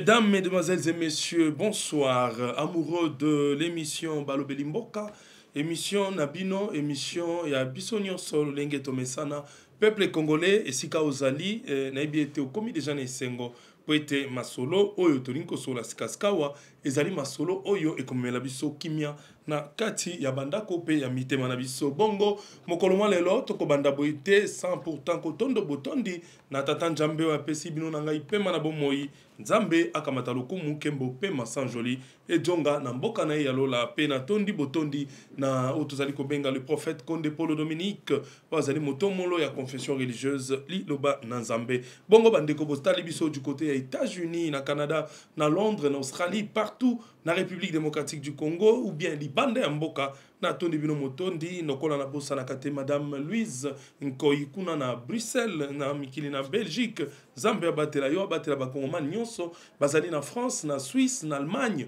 Mesdames, Mesdemoiselles et Messieurs, bonsoir. Amoureux de l'émission Balobeli Mboka, émission Nabino, émission ya Bisonio Sol Lenge Tomesana, peuple congolais et Sika Ozali, Naibi était au commis déjà Nesengo, poete Masolo, Oyo Torinko Sola Sikaskawa, Ezali Masolo, Oyo et comme la biso Kimia, na kati ya banda kope ya mitema na biso bongo mokolo lelo toko banda boite sans pourtant kotondo botondi na tata Nzambe wa pesi bino na ngai pema na bomoi Nzambe akamata lokumu kembo pema sans joli et jonga na mboka na ya lola pe na tondi botondi na otozali kobenga le prophète Konde Polo Dominique bazali motomolo ya confession religieuse li loba na Nzambe bongo bandeko bostali biso du côté ya États-Unis na Canada na Londres na Australie partout na République démocratique du Congo ou bien Libanda ya mboka na tondi bino motondi nokola na bosa na kate madame Louise Nkoyi kuna na Bruxelles na mikili na Belgique Zambie abatela yo abatela bakongomani nyonso bazali na France na Suisse na Allemagne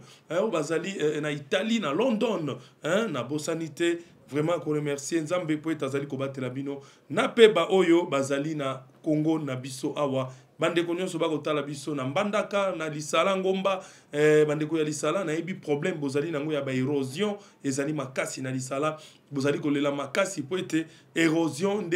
bazali na Italie na London na bosanité vraiment ko remercier Nzambe po etazali ko batela bino na peba oyo bazali na Congo na biso awa bandeko nyonso bakotala biso na mbandaka na lisala ngomba bandeko ya lisala na ebi problème bozali nango ya ba érosion ezali makasi na lisala bozali kolela makasi po ete érosion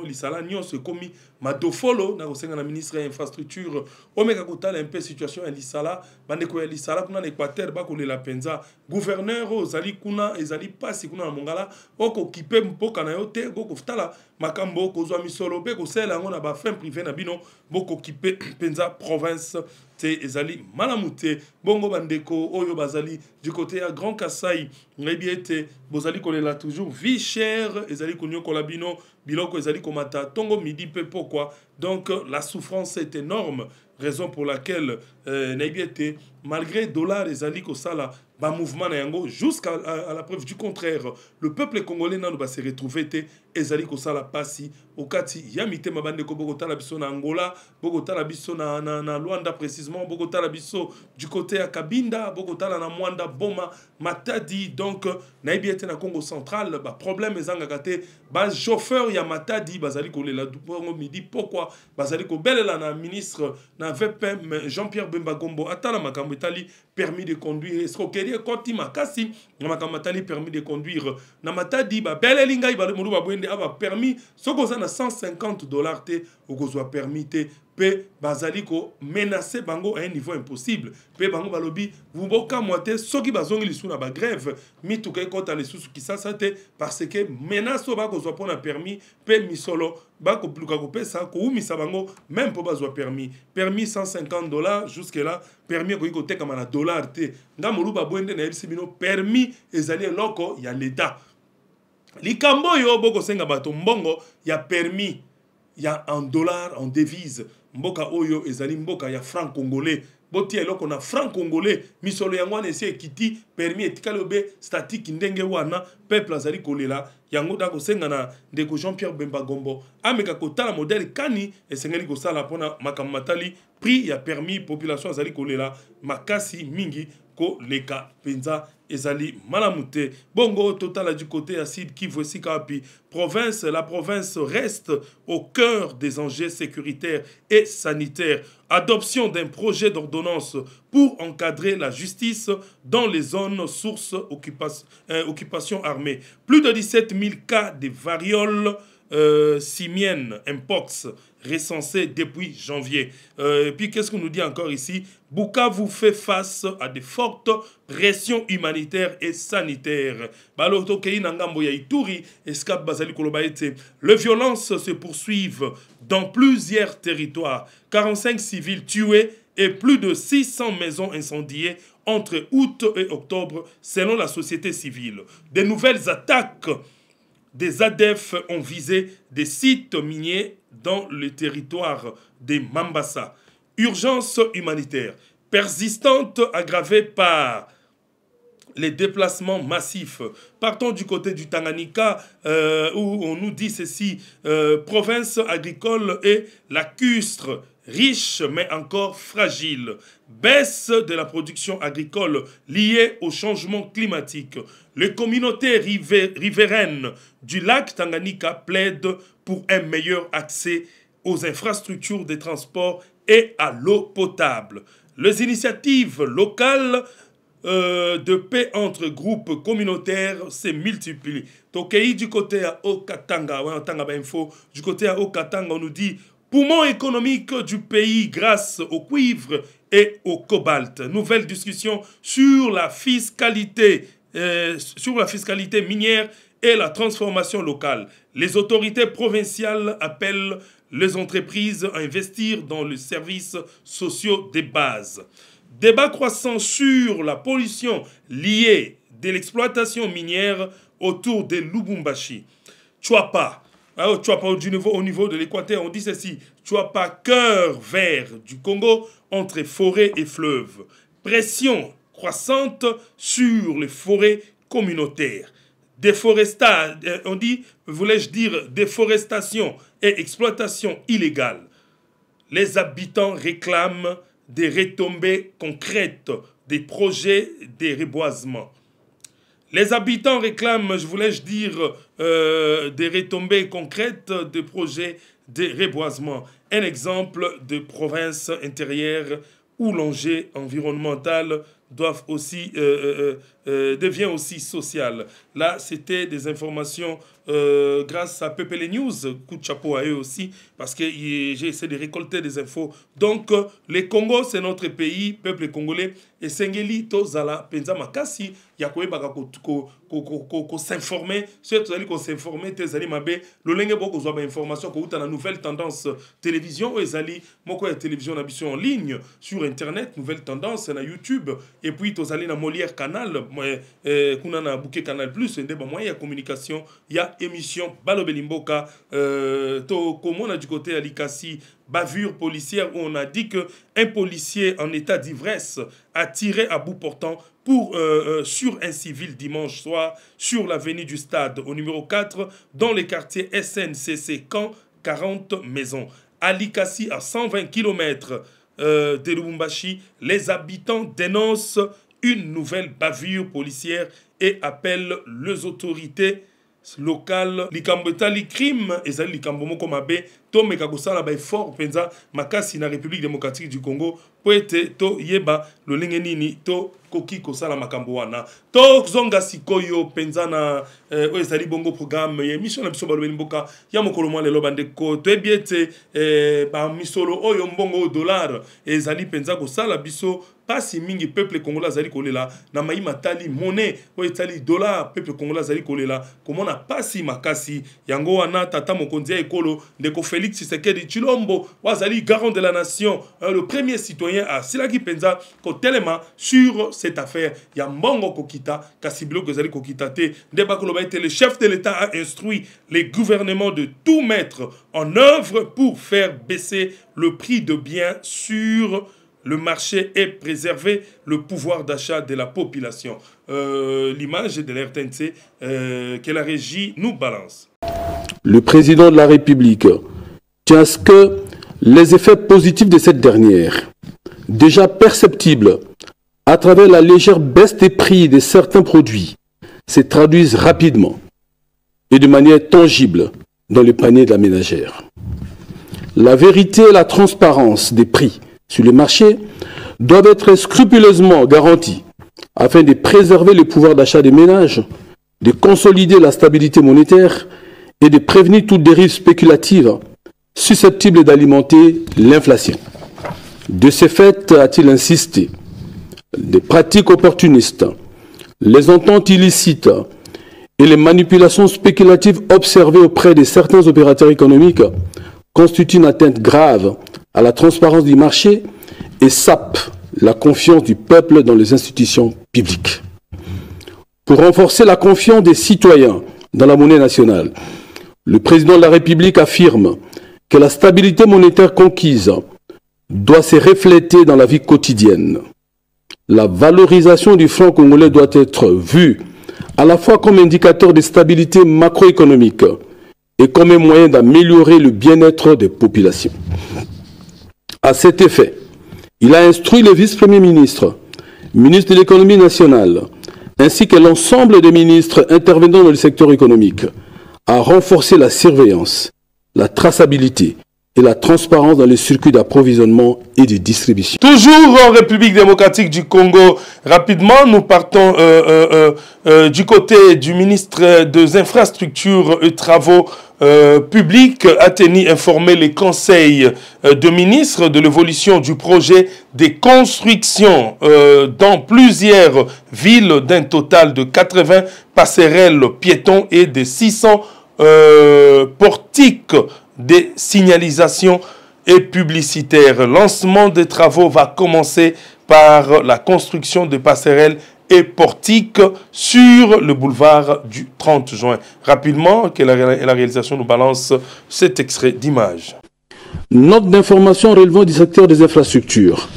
lisala nyonso komi madofolo na kosenga na ministre ya infrastructure omeka kotala un peu situation ya lisala bandeko ya lisala kuna na Équateur bakolela penza gouverneur ozali kuna ezali pasi kuna na mongala oko kipe mpoka na yote goko futala makambo kozwa misolo pe kosela ngo na ba fin privé na bino boko kipe penza province te ezali malamute bongo bandeko oyo bazali du côté ya Grand Kassai ngebiete bozali kolela toujours vie chère ezali konyokola bino biloko ezali komata tongo midi pe pourquoi donc la souffrance est énorme raison pour laquelle ngebiete malgré dollar ezali ko sala ba mouvement na yango jusqu'à la preuve du contraire le peuple congolais nano ba se retrouver te ezali ko sala pasi okati ya mitema bandeko bokotala biso na Angola bokotala biso na Luanda précisément bokotala biso du côté ya Kabinda bokotala na Mwanda Boma Matadi donc na ebiete na Congo central ba problème ezanga kate ba chauffeur ya Matadi bazali kolela dupongo midi pourquoi bazali ko belela na ministre na VPM Jean-Pierre Bemba Gombo atala makambo etali permis de conduire escroquerie koti makasi na makambo etali permis de conduire na Matadi ba belelinga ibale mulu ba bwende aba permis soko za na $150 te okozwa permis te pe bazali ko menacer bango à un niveau impossible pe bango balobi vuboka moite soki bazongi lisu na ba grève mituka ekota lisusu kisasa te parce que menace ba kozwa pona permis pe misolo ba ko pluka ko pesa ko umisa bango même po bazwa permis $150 jusque là permis ko ikoteka mana dollar te ngamulu ba bwende na ebisi bino permis ezali loko ya l'état likambo yo boko senga bato mbongo ya permis ya en dollars en devise mboka oyo ezali mboka ya franc congolais boti eloko na franc congolais misolo yango wana esi ekiti permis etikali obe statique ndenge wana peuple azali kolela yango da kosenga na ndeko Jean-Pierre Bemba Gombo ameka kotala modèle kani esengeli kosala pona makambo matali prix ya permis population azali kolela makasi mingi ko leka penza ezali malamute bongo total du côté acide qui voici kapi province la province reste au cœur des enjeux sécuritaires et sanitaires adoption d'un projet d'ordonnance pour encadrer la justice dans les zones sources occupation armée plus de 17 000 cas de variole simienne mpox recensé depuis janvier. Et puis qu'est-ce qu'on nous dit encore ici? Bukavu fait face à de fortes pressions humanitaires et sanitaires. Les violences se poursuivent dans plusieurs territoires. 45 civils tués et plus de 600 maisons incendiées entre août et octobre selon la société civile. De nouvelles attaques des ADF ont visé des sites miniers dans le territoire de Mambasa. Urgence humanitaire persistante aggravée par les déplacements massifs. Partons du côté du Tanganyika où on nous dit ceci, province agricole et lacustre, riche mais encore fragile. Baisse de la production agricole liée au changement climatique. Les communautés riveraines du lac Tanganyika plaident pour un meilleur accès aux infrastructures de transport et à l'eau potable. Les initiatives locales de paix entre groupes communautaires se multiplient. Tokei du côté à Okatanga, du côté à Okatanga, on nous dit poumon économique du pays grâce au cuivre et au cobalt. Nouvelle discussion sur la fiscalité minière et la transformation locale. Les autorités provinciales appellent les entreprises à investir dans les services sociaux de base. Débat croissant sur la pollution liée de l'exploitation minière autour de Lubumbashi. Chouapa, au niveau de l'Équateur, on dit ceci. Chouapa, cœur vert du Congo entre forêt et fleuve. Pression croissante sur les forêts communautaires. On dit, voulais-je dire, déforestation et exploitation illégale. Les habitants réclament des retombées concrètes des projets de reboisement. Les habitants réclament, voulais-je dire, des retombées concrètes des projets de reboisement. Un exemple de province intérieure où l'enjeu environnemental devient aussi social. Là, c'était des informations grâce à Pepele News. Coup de chapeau à eux aussi, parce que j'ai essayé de récolter des infos. Donc, le Congo, c'est notre pays, peuple congolais. Et Sengeli, Tozala, Penza Makasi, Yakoe Bagako s'informer. Surtout, qu'on s'informer, Tezali Mabe, le Lenge Boko Zoba information, qu'on a la nouvelle tendance télévision, Ezali, Moko télévision en ligne, sur Internet, nouvelle tendance, na YouTube. Et puis, Tozali na Molière Canal, kuna na Bouquet Canal Plus, il y a moyen de communication, il y a émission Balobeli Mboka, comme on a du côté Alikasi, bavure policière, où on a dit qu'un policier en état d'ivresse a tiré à bout portant sur un civil dimanche soir sur l'avenue du Stade au numéro 4 dans les quartiers SNCC Camp, 40 maisons. Alikasi à 120 km de Lubumbashi, les habitants dénoncent une nouvelle bavure policière et appellent les autorités locales. Likambetali crime ezali likambo moko mabe to meka kosala ba effort penza makasi na République démocratique du Congo po ete to yeba lolenge nini to koki kosala makambo wana to zonga sikoyo penza na ezali bongo programme ye mission na biso balobeli mboka ya mokolo mwa lelo bandeko to ebiete ba misolo oyo mbongo dollar ezali penza kosala biso pasi mingi peuple congolais azali kolela na mai matali monnaie oyo etali dollar peuple congolais azali kolela komona pasi makasi yango wana tata mokonzi ya ekolo ndeko Félix Tshisekedi Tshilombo wazali garant de la nation, le premier citoyen à silaki penza kotelema sur cette affaire ya mbongo kokita kasibilo kozali kokita te ndeba koloba ete le chef de l'État a instruit les gouvernements de tout mettre en œuvre pour faire baisser le prix de biens sur le marché et préserver le pouvoir d'achat de la population. L'image de l'RTNC que la régie nous balance. Le président de la République tient à ce que les effets positifs de cette dernière, déjà perceptibles à travers la légère baisse des prix de certains produits, se traduisent rapidement et de manière tangible dans le panier de la ménagère. La vérité et la transparence des prix sur le marché doivent être scrupuleusement garanties afin de préserver le pouvoir d'achat des ménages, de consolider la stabilité monétaire et de prévenir toute dérive spéculative susceptible d'alimenter l'inflation. De ce fait, a-t-il insisté, des pratiques opportunistes, les ententes illicites et les manipulations spéculatives observées auprès de certains opérateurs économiques constituent une atteinte grave à la transparence du marché et sapent la confiance du peuple dans les institutions publiques. Pour renforcer la confiance des citoyens dans la monnaie nationale, le président de la République affirme que la stabilité monétaire conquise doit se refléter dans la vie quotidienne. La valorisation du franc congolais doit être vue à la fois comme indicateur de stabilité macroéconomique et comme un moyen d'améliorer le bien-être des populations. À cet effet, il a instruit le vice-premier ministre, ministre de l'économie nationale, ainsi que l'ensemble des ministres intervenant dans le secteur économique, à renforcer la surveillance, la traçabilité et la transparence dans les circuits d'approvisionnement et de distribution. Toujours en République démocratique du Congo, rapidement, nous partons du côté du ministre des Infrastructures et Travaux publics, a tenu informer les conseils de ministres de l'évolution du projet des constructions dans plusieurs villes d'un total de 80 passerelles piétons et de 600 portiques des signalisations et publicitaires. Lancement des travaux va commencer par la construction de passerelles et portiques sur le boulevard du 30 juin. Rapidement, que la réalisation nous balance cet extrait d'image. Note d'information relevant du secteur des infrastructures.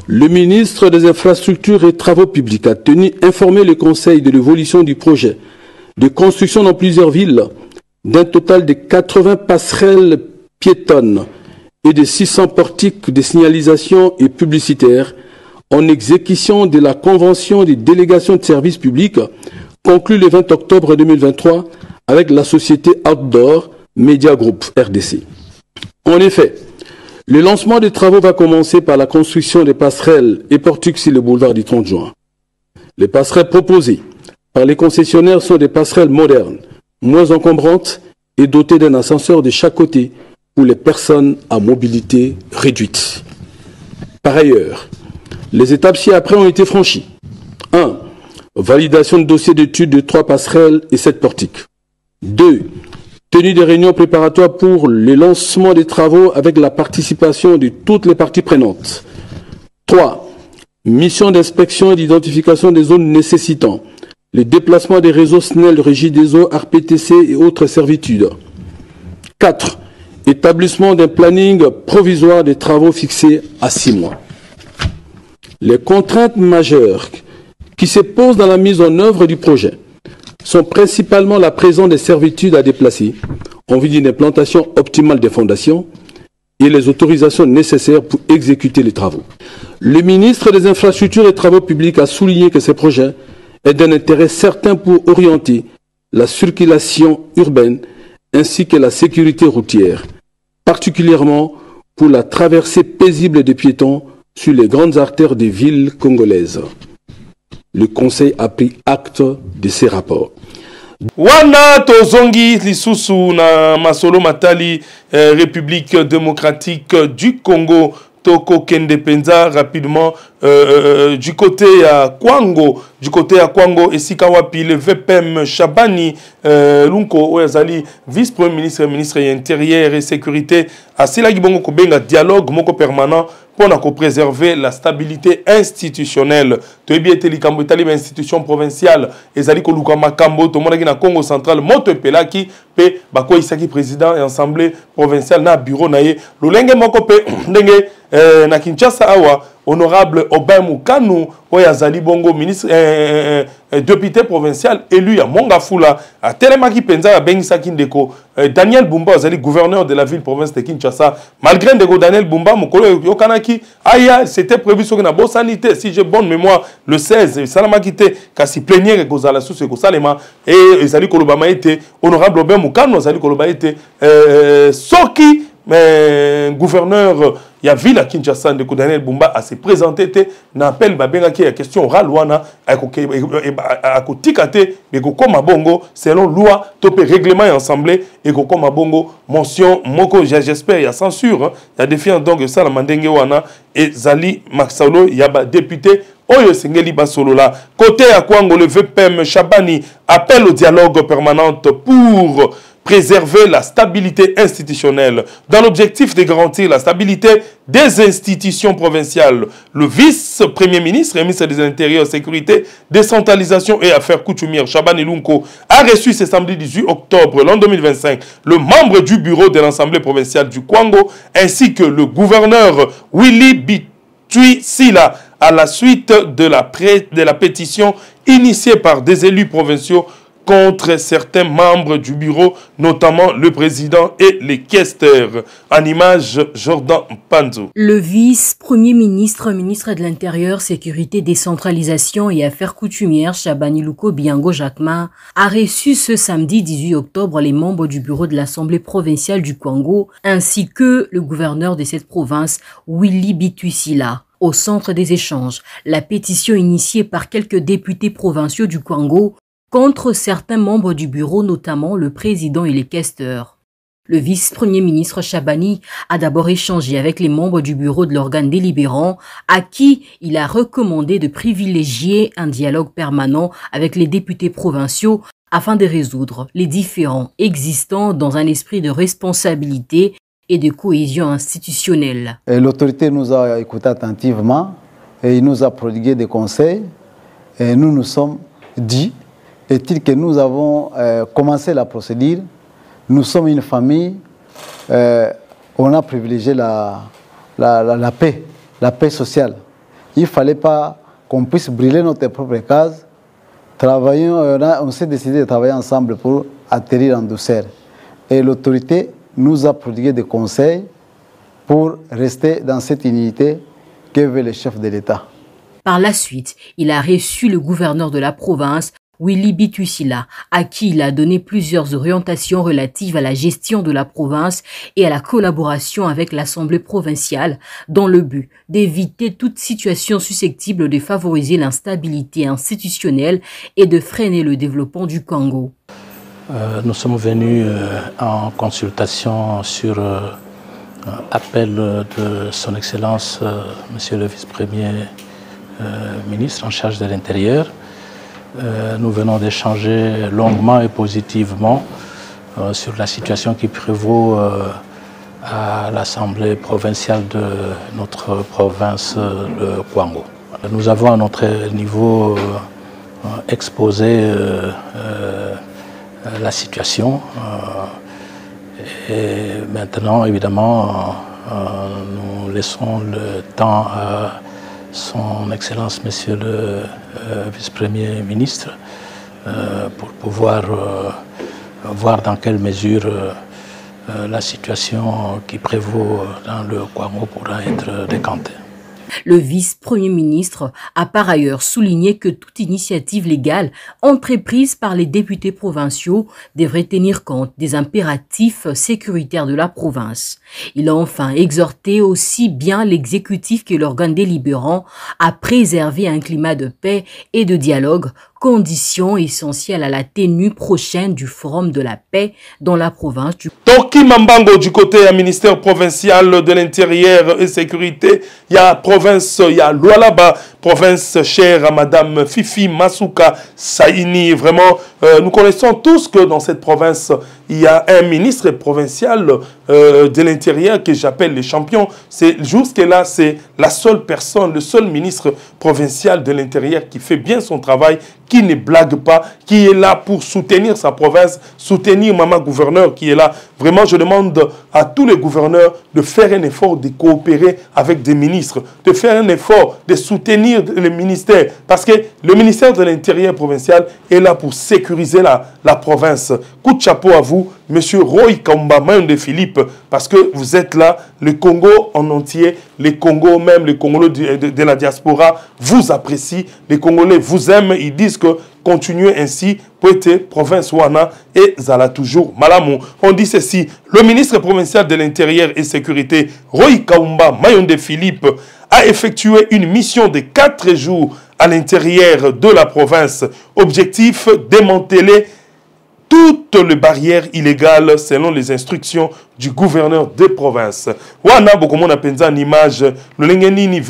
Le ministre des Infrastructures et Travaux publics a tenu informer le Conseil de l'évolution du projet de construction dans plusieurs villes d'un total de 80 passerelles piétonnes et de 600 portiques de signalisation et publicitaires en exécution de la convention des délégations de services publics conclue le 20 octobre 2023 avec la société Outdoor Media Group RDC. En effet, le lancement des travaux va commencer par la construction des passerelles et portiques sur le boulevard du 30 juin. Les passerelles proposées par les concessionnaires sont des passerelles modernes, moins encombrantes et dotées d'un ascenseur de chaque côté pour les personnes à mobilité réduite. Par ailleurs, les étapes ci-après ont été franchies. 1. Validation de dossier d'études de 3 passerelles et 7 portiques. 2. Tenue des réunions préparatoires pour le lancement des travaux avec la participation de toutes les parties prenantes. 3. Mission d'inspection et d'identification des zones nécessitant le déplacement des réseaux SNEL, Régie des eaux, RPTC et autres servitudes. 4. Établissement d'un planning provisoire des travaux fixés à 6 mois. Les contraintes majeures qui se posent dans la mise en œuvre du projet sont principalement la présence des servitudes à déplacer en vue d'une implantation optimale des fondations et les autorisations nécessaires pour exécuter les travaux. Le ministre des Infrastructures et Travaux publics a souligné que ces projets est d'un intérêt certain pour orienter la circulation urbaine ainsi que la sécurité routière, particulièrement pour la traversée paisible des piétons sur les grandes artères des villes congolaises. Le Conseil a pris acte de ces rapports. Wana tozongi lisusu na masolo matali République démocratique du Congo. Toko Kende Penza rapidement du côté à Kwango, et Sikawapi, le VPM Chabani Lunko Oyazali, vice-premier ministre, ministre intérieur et sécurité, à Silagi Bongo Kobenga dialogue moko permanent pour préserver la stabilité institutionnelle. Tu es bien télé institution provinciale, Ezali Koluka Makambo, Tomonagi na Congo central, Moto Pelaki, Pe Bako Isaki président et assemblée provinciale na bureau naye, Lulenge Moko Pe Ndenge na Kinshasa awa honorable Obamou Kanu Oyazali Bongo ministre député provincial élu à Mongafula à Telemaki Penza à Bengisaki Ndeko Daniel Bumba Ozali gouverneur de la ville province de Kinshasa malgré Ndeko Daniel Bumba Mokolo Yokanaki aya c'était prévu sur une bonne sanité si j'ai bonne mémoire le 16 Salamakite kasi plénière Gozala sous ce Salema et Ezali Kolobama était honorable Obamou Kanu Ozali Koloba était Soki mais gouverneur il y a ville à Kinshasa de Daniel Bumba à se présenter n'appelle babenga qui est question orale wana à kotikate mais koma bongo selon loi topé règlement et assemblée et koma bongo mention moko j'espère il y a censure il y a défiant donc ça la mandenge wana et Zali Maxalo il y a député Oyo Sengeli Basolola côté à Kwango le VPM Chabani appelle au dialogue permanent pour préserver la stabilité institutionnelle. Dans l'objectif de garantir la stabilité des institutions provinciales, le vice-premier ministre et ministre des Intérieurs, Sécurité, Décentralisation et Affaires coutumières, Chabani Lunko, a reçu ce samedi 18 octobre l'an 2025 le membre du bureau de l'Assemblée provinciale du Kwango ainsi que le gouverneur Willy Bitui Sila à la suite de la pétition initiée par des élus provinciaux contre certains membres du bureau, notamment le président et les questeurs. En image, Jordan Panzo. Le vice-premier ministre, ministre de l'Intérieur, Sécurité, Décentralisation et Affaires coutumières, Chabani Luko Biango Jacquemin, a reçu ce samedi 18 octobre les membres du bureau de l'Assemblée provinciale du Kwango, ainsi que le gouverneur de cette province, Willy Bituisila. Au centre des échanges, la pétition initiée par quelques députés provinciaux du Kwango contre certains membres du bureau, notamment le président et les questeurs. Le vice-premier ministre Chabani a d'abord échangé avec les membres du bureau de l'organe délibérant, à qui il a recommandé de privilégier un dialogue permanent avec les députés provinciaux afin de résoudre les différends existants dans un esprit de responsabilité et de cohésion institutionnelle. L'autorité nous a écoutés attentivement et il nous a prodigué des conseils et nous nous sommes dit est-il que nous avons commencé la procédure, nous sommes une famille, on a privilégié la paix sociale. Il ne fallait pas qu'on puisse brûler notre propre case. On s'est décidé de travailler ensemble pour atterrir en douceur. Et l'autorité nous a prodigué des conseils pour rester dans cette unité que veut le chef de l'État. Par la suite, il a reçu le gouverneur de la province, Willy Bituisila, à qui il a donné plusieurs orientations relatives à la gestion de la province et à la collaboration avec l'Assemblée provinciale dans le but d'éviter toute situation susceptible de favoriser l'instabilité institutionnelle et de freiner le développement du Congo. Nous sommes venus en consultation sur appel de son Excellence, Monsieur le Vice-Premier ministre en charge de l'Intérieur. Nous venons d'échanger longuement et positivement sur la situation qui prévaut à l'Assemblée provinciale de notre province, le Kwango. Nous avons à notre niveau exposé la situation et maintenant, évidemment, nous laissons le temps à son Excellence, Monsieur le Vice-Premier ministre, pour pouvoir voir dans quelle mesure la situation qui prévaut dans le Kwango pourra être décantée. Le vice-premier ministre a par ailleurs souligné que toute initiative légale entreprise par les députés provinciaux devrait tenir compte des impératifs sécuritaires de la province. Il a enfin exhorté aussi bien l'exécutif que l'organe délibérant à préserver un climat de paix et de dialogue, condition essentielle à la tenue prochaine du Forum de la paix dans la province du Toki Mambango du côté du ministère provincial de l'Intérieur et Sécurité, il y a province, il y a Lualaba, province chère à Madame Fifi Masuka Saini. Vraiment, nous connaissons tous que dans cette province, il y a un ministre provincial de l'Intérieur que j'appelle le champion. Jusque-là, c'est la seule personne, le seul ministre provincial de l'Intérieur qui fait bien son travail, qui ne blague pas, qui est là pour soutenir sa province, soutenir Maman Gouverneur qui est là. Vraiment, je demande à tous les gouverneurs de faire un effort de coopérer avec des ministres, de faire un effort de soutenir les ministères, parce que le ministère de l'Intérieur provincial est là pour sécuriser la province. Coup de chapeau à vous, Monsieur Roy Kaumba Mayonde Philippe, parce que vous êtes là, le Congo en entier, les Congos, même les Congolais de la diaspora, vous apprécient, les Congolais vous aiment, ils disent que continuez ainsi, Poete, province Wana et Zala toujours Malamou. On dit ceci, le ministre provincial de l'Intérieur et Sécurité, Roy Kaumba Mayonde Philippe, a effectué une mission de 4 jours à l'intérieur de la province. Objectif, démanteler toutes les barrières illégales selon les instructions du gouverneur de province. Wana Bokomon a pensé en image, le Lengenini,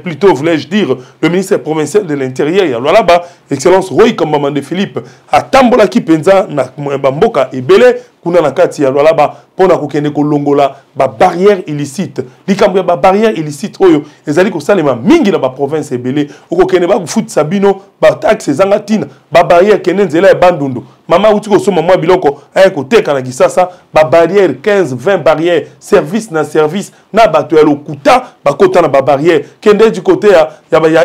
plutôt voulais-je dire, le ministre provincial de l'Intérieur, il y a là-bas, Excellence Roy Kambamande Philippe, a Tambola qui pensa na Mboka et Belé, kuna na kati ya là-bas, pour na kokende kolongola ba barrière illicite likambo ba barrière illicite oyo ezali ko salema mingi na ba province ebele okokende ba foot sabino ba taxe zanga tina ba barrière kende nzela e bandundu mama uti ko soma mwa biloko ay ko teka na kisasa ba barrière 15 20 barrières service na bato ya lokuta ba kota na ba barrière kende du côté ya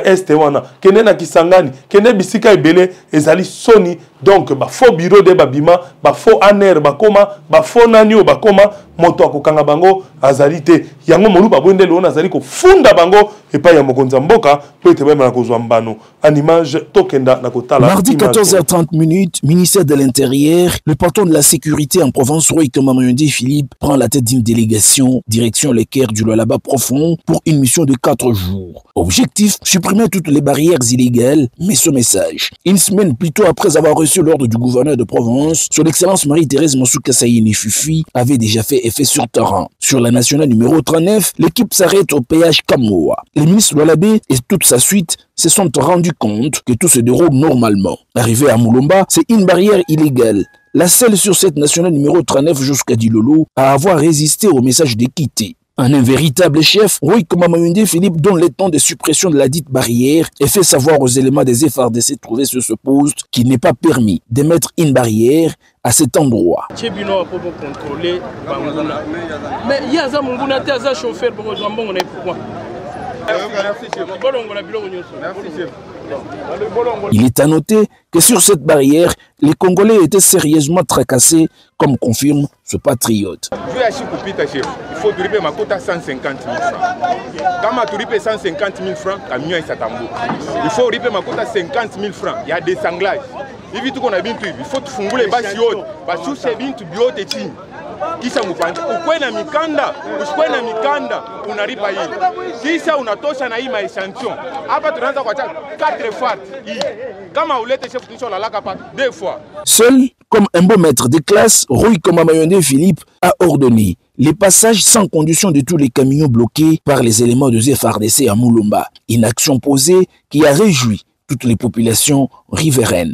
este wana kende na Kisangani kende bisika ebele ezali soni donc ba faux bureau de babima ba faux aner ba koma ba faux nanio ba koma moto akokanga bango azalite yango molu babonde lo azali ko funda bango epa ya mokonza mboka po ete bema na kozwa mbano en image tokenda na kotala. Mardi 14h30 ministère de l'Intérieur, le patron de la sécurité en province Roy Kamamayonde Philippe prend la tête d'une délégation direction les Caires du Lualaba profond pour une mission de 4 jours. Objectif, supprimer toutes les barrières illégales, mais ce message. Une semaine plus tôt après avoir reçu l'ordre du gouverneur de province, son excellence Marie-Thérèse Moussouka Sayini Fufi avait déjà fait effet sur terrain. Sur la nationale numéro 39, l'équipe s'arrête au péage Kamoa. Les ministres Lualabé et toute sa suite se sont rendus compte que tout se déroule normalement. Arrivé à Moulomba, c'est une barrière illégale, la seule sur cette nationale numéro 39 jusqu'à Dilolo à avoir résisté au message d'équité. Un véritable chef, Roy Kamamayonde Philippe donne le temps de suppression de la dite barrière et fait savoir aux éléments des FARDC trouvés sur ce poste qu'il n'est pas permis de mettre une barrière à cet endroit. Mais il y a un chauffeur pour Il est à noter que sur cette barrière, les Congolais étaient sérieusement tracassés, comme confirme ce patriote. Il faut driper ma quota 150 000 francs. Quand tu ripes 150 000 francs, camion est satambo. Il faut riper ma quota 50 000 francs. Il y a des sanglages. Il faut te fouiller les bâches hautes. Parce que c'est bien tu biote et tu. Kisa mupanda ukwena mikanda usikwena mikanda unaripa hili kisa unatosha na hii maechantillon hapa tunaanza kwa 4 fois kama ulete chef tunisho la laka pa 2 fois. Seul comme un beau maître de classe, Roy Kamamayonde Philippe a ordonné les passages sans condition de tous les camions bloqués par les éléments de FARDC à Moulomba, une action posée qui a réjoui toutes les populations riveraines.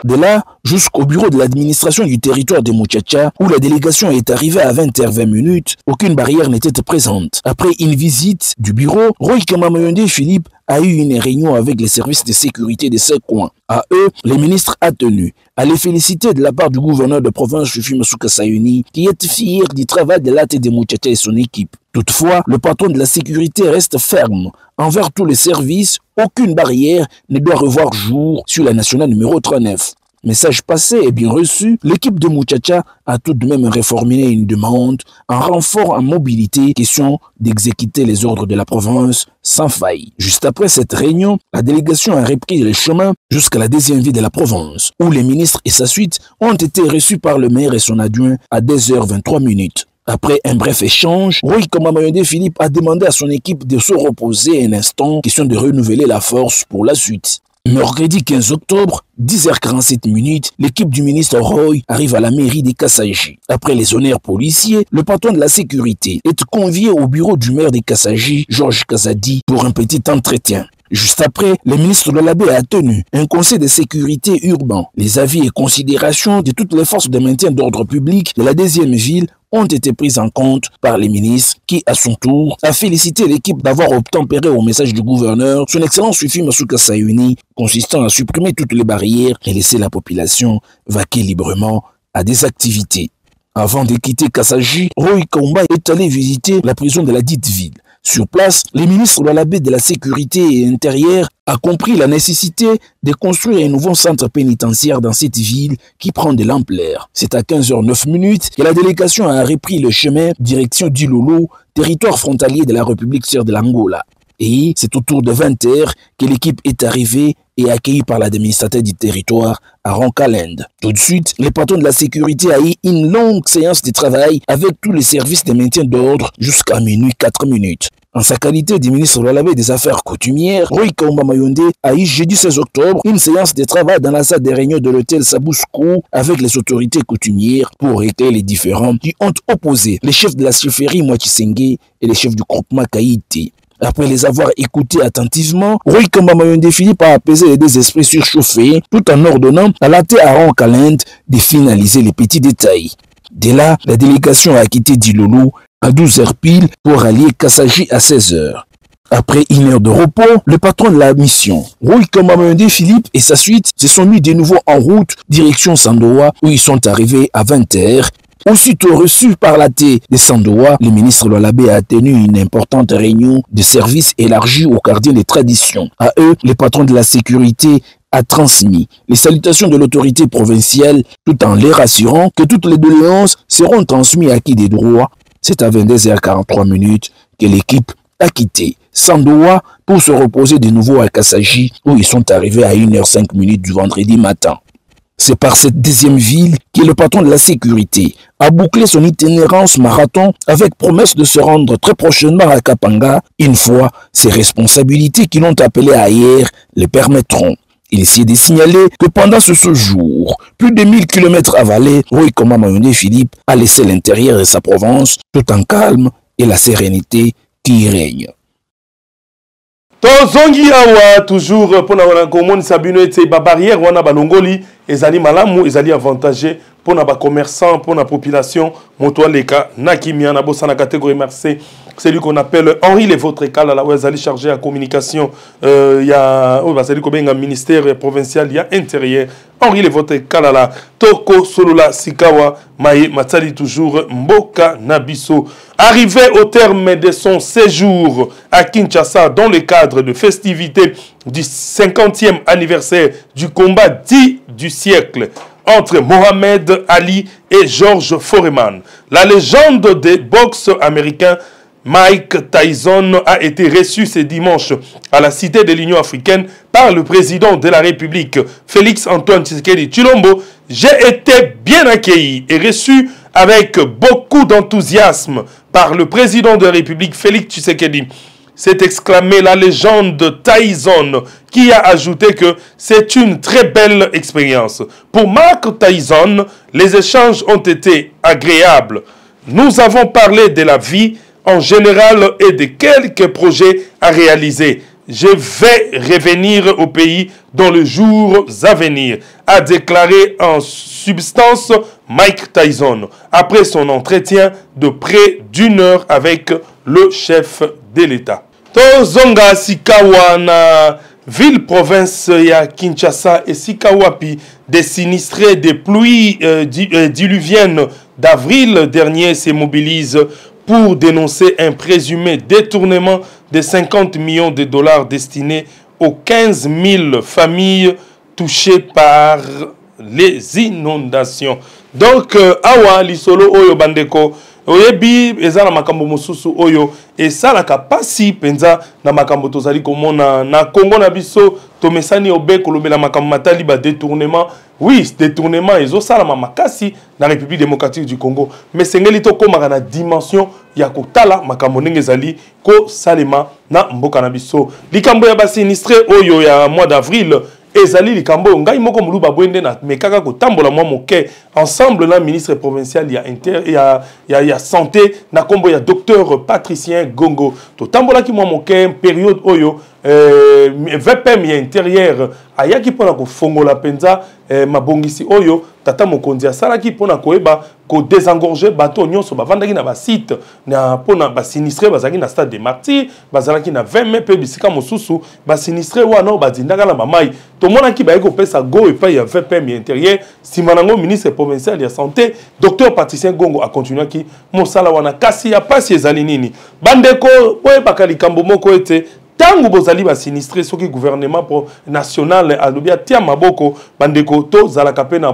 De là jusqu'au bureau de l'administration du territoire de Muchacha, où la délégation est arrivée à 20h20, aucune barrière n'était présente. Après une visite du bureau, Roy Kamamayonde Philippe a eu une réunion avec les services de sécurité de ce coin. À eux, les ministres a tenu à les féliciter de la part du gouverneur de province Fufi Moussouka Sayuni, qui est fier du travail de l'AT de Muchacha et son équipe. Toutefois, le patron de la sécurité reste ferme. Envers tous les services, aucune barrière ne doit revoir jour sur la nationale numéro 39. Message passé et bien reçu, l'équipe de Muchacha a tout de même reformulé une demande en renfort en mobilité, question d'exécuter les ordres de la province sans faille. Juste après cette réunion, la délégation a repris le chemin jusqu'à la deuxième ville de la province, où les ministres et sa suite ont été reçus par le maire et son adjoint à 2h23. Après un bref échange, Roy Kamamayonde Philippe a demandé à son équipe de se reposer un instant, question de renouveler la force pour la suite. Mercredi 15 octobre, 10h47, l'équipe du ministre Roy arrive à la mairie de Kassaji. Après les honneurs policiers, le patron de la sécurité est convié au bureau du maire de Kassaji, Georges Kazadi, pour un petit entretien. Juste après, le ministre de l'Abbé a tenu un conseil de sécurité urbain. Les avis et considérations de toutes les forces de maintien d'ordre public de la deuxième ville ont été prises en compte par les ministres qui, à son tour, a félicité l'équipe d'avoir obtempéré au message du gouverneur, son excellence Fufi Moussouka Sayuni, consistant à supprimer toutes les barrières et laisser la population vaquer librement à des activités. Avant de quitter Kassaji, Roy Kaumba est allé visiter la prison de la dite ville. Sur place, les ministres de l'Abbé de la Sécurité et Intérieure a compris la nécessité de construire un nouveau centre pénitentiaire dans cette ville qui prend de l'ampleur. C'est à 15h09 que la délégation a repris le chemin direction d'Ilolo, territoire frontalier de la République sœur de l'Angola. Et c'est autour de 20h que l'équipe est arrivée et accueillie par l'administrateur du territoire à Ronkalend. Tout de suite, le patron de la sécurité a eu une longue séance de travail avec tous les services de maintien d'ordre jusqu'à 12h04. En sa qualité de ministre de l'Abbé des Affaires coutumières, Roy Kamamayonde a eu jeudi 16 octobre une séance de travail dans la salle de réunion de l'hôtel Sabusco avec les autorités coutumières pour régler les différends qui ont opposé les chefs de la chefferie Mwachisenge et les chefs du groupement Kaïti. Après les avoir écoutés attentivement, Roy Kamba-Mayonde Philippe a apaisé les deux esprits surchauffés tout en ordonnant à Laté Aaron Kalend de finaliser les petits détails. Dès là, la délégation a quitté Dilolo à 12h pile pour rallier Kassaji à 16h. Après une heure de repos, le patron de la mission, Roy Kamba-Mayonde Philippe et sa suite se sont mis de nouveau en route direction Sandoa où ils sont arrivés à 20h. Aussitôt reçu par la T de Sandoa, le ministre Lolabé a tenu une importante réunion de services élargie aux gardiens des traditions. À eux, le patron de la sécurité a transmis les salutations de l'autorité provinciale tout en les rassurant que toutes les doléances seront transmises à qui des droits. C'est à 22h43 que l'équipe a quitté Sandoa pour se reposer de nouveau à Kassaji où ils sont arrivés à 1h05 du vendredi matin. C'est par cette deuxième ville que le patron de la sécurité a bouclé son itinérance marathon avec promesse de se rendre très prochainement à Kapanga une fois ses responsabilités qui l'ont appelé ailleurs le permettront. Il essaie de signaler que pendant ce séjour, plus de 1000 km avalés, Roy Kamba-Mayonde Philippe a laissé l'intérieur de sa province tout en calme et la sérénité qui y règne. Tozongi awa toujours pour na komoni sabino ete ba barrière wana balongoli ezali malamu ezali avantagé pour na ba commerçant pour na population moto leka na kimia na bossa na catégorie Marseille. C'est lui qu'on appelle Henri Lévôtre Kala la wazali chargé à communication il y a bazali ko benga ministère provincial il y a intérieur Henri Lévôtre Kala la Toko Solola Sikawa Maye Matali toujours Mboka Nabiso. Arrivé au terme de son séjour à Kinshasa dans le cadre de festivités du 50e anniversaire du combat dit du siècle entre Mohamed Ali et George Foreman, la légende des boxe américains Mike Tyson a été reçu ce dimanche à la Cité de l'Union africaine par le président de la République, Félix Antoine Tshisekedi Tshilombo. J'ai été bien accueilli et reçu avec beaucoup d'enthousiasme par le président de la République, Félix Tshisekedi. S'est exclamé la légende Tyson, qui a ajouté que c'est une très belle expérience. Pour Mike Tyson, les échanges ont été agréables. Nous avons parlé de la vie en général et de quelques projets à réaliser. Je vais revenir au pays dans les jours à venir, a déclaré en substance Mike Tyson, après son entretien de près d'une heure avec le chef de l'État. Tozonga Sikawa na ville-province ya Kinshasa et Sikawapi, des sinistrés des pluies diluviennes d'avril dernier se mobilisent pour dénoncer un présumé détournement de 50 millions de dollars destinés aux 15 000 familles touchées par les inondations. Donc, awa lisolo oyo bandeko oyebi eza na makambo mosusu oyo esalaka pasi penza na makambo tozali komona na Congo na biso tomesani obe kolobela makambo matali ba détournement. Oui, détournement ezosalama makasi na République démocratique du Congo, mais sengeli to komaka na dimension ya kotala makambo ndenge ezali ko salema na mboka na biso. Likambo ya basinistre oyo ya mois d'avril ezali likambo ngai moko muluba bwende na mekaka kotambola mwa moke ensemble na ministre provincial ya santé na kombo ya docteur Patricien Gongo to tambola ki mwa moke période oyo VPM ya intérieur ayaki pona ko fongola penza mabongisi oyo tata mokonzi asalaki pona koeba ko désengorger bateau nyonso bavandaki na ba site na pona ba sinistré bazaki na stade des martyrs bazalaki na 20 mai pe bisika mosusu ba sinistré wana bazindaka na mamai to mona ki ba eko pesa go et pa ya VPM ya intérieur simanango ministre provincial ya santé docteur Patricien Gongo a continué ki mosala wana kasi ya pasi ezali nini bandeko oyeba kalikambo moko ete tangu bozali ba sinistré soki gouvernement national alobia tia maboko bandeko to zalaka pe na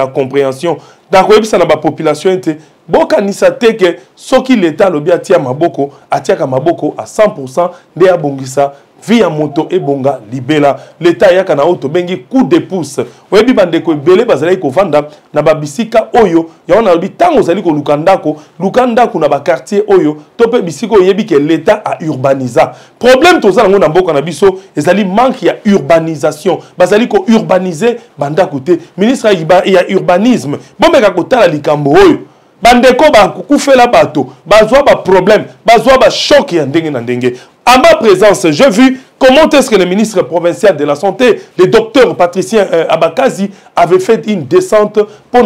compréhension donc oyebisa na ba population ete boka nisate ke soki l'état alobia tia maboko atiaka maboko à 100% nde abongisa via moto ebonga libela l'état yaka na auto bengi coup de pouce oyebi bandeko ebele bazali ko vanda na babisika oyo ya wana lobi tango zali ko lukandako na ba quartier oyo to pe bisiko oyebi ke l'état a urbaniser problème tozala ngo na mboka na biso ezali manque ya urbanisation bazali ko urbaniser bandako te ministre ya urbanisme bombeka kotala likambo oyo bandeko ba kukufela bato bazwa ba problème bazwa ba choc ya ndenge na ndenge À ma présence, j'ai vu comment est-ce que le ministre provincial de la Santé, le docteur Patricien Abakazi, avait fait une descente pour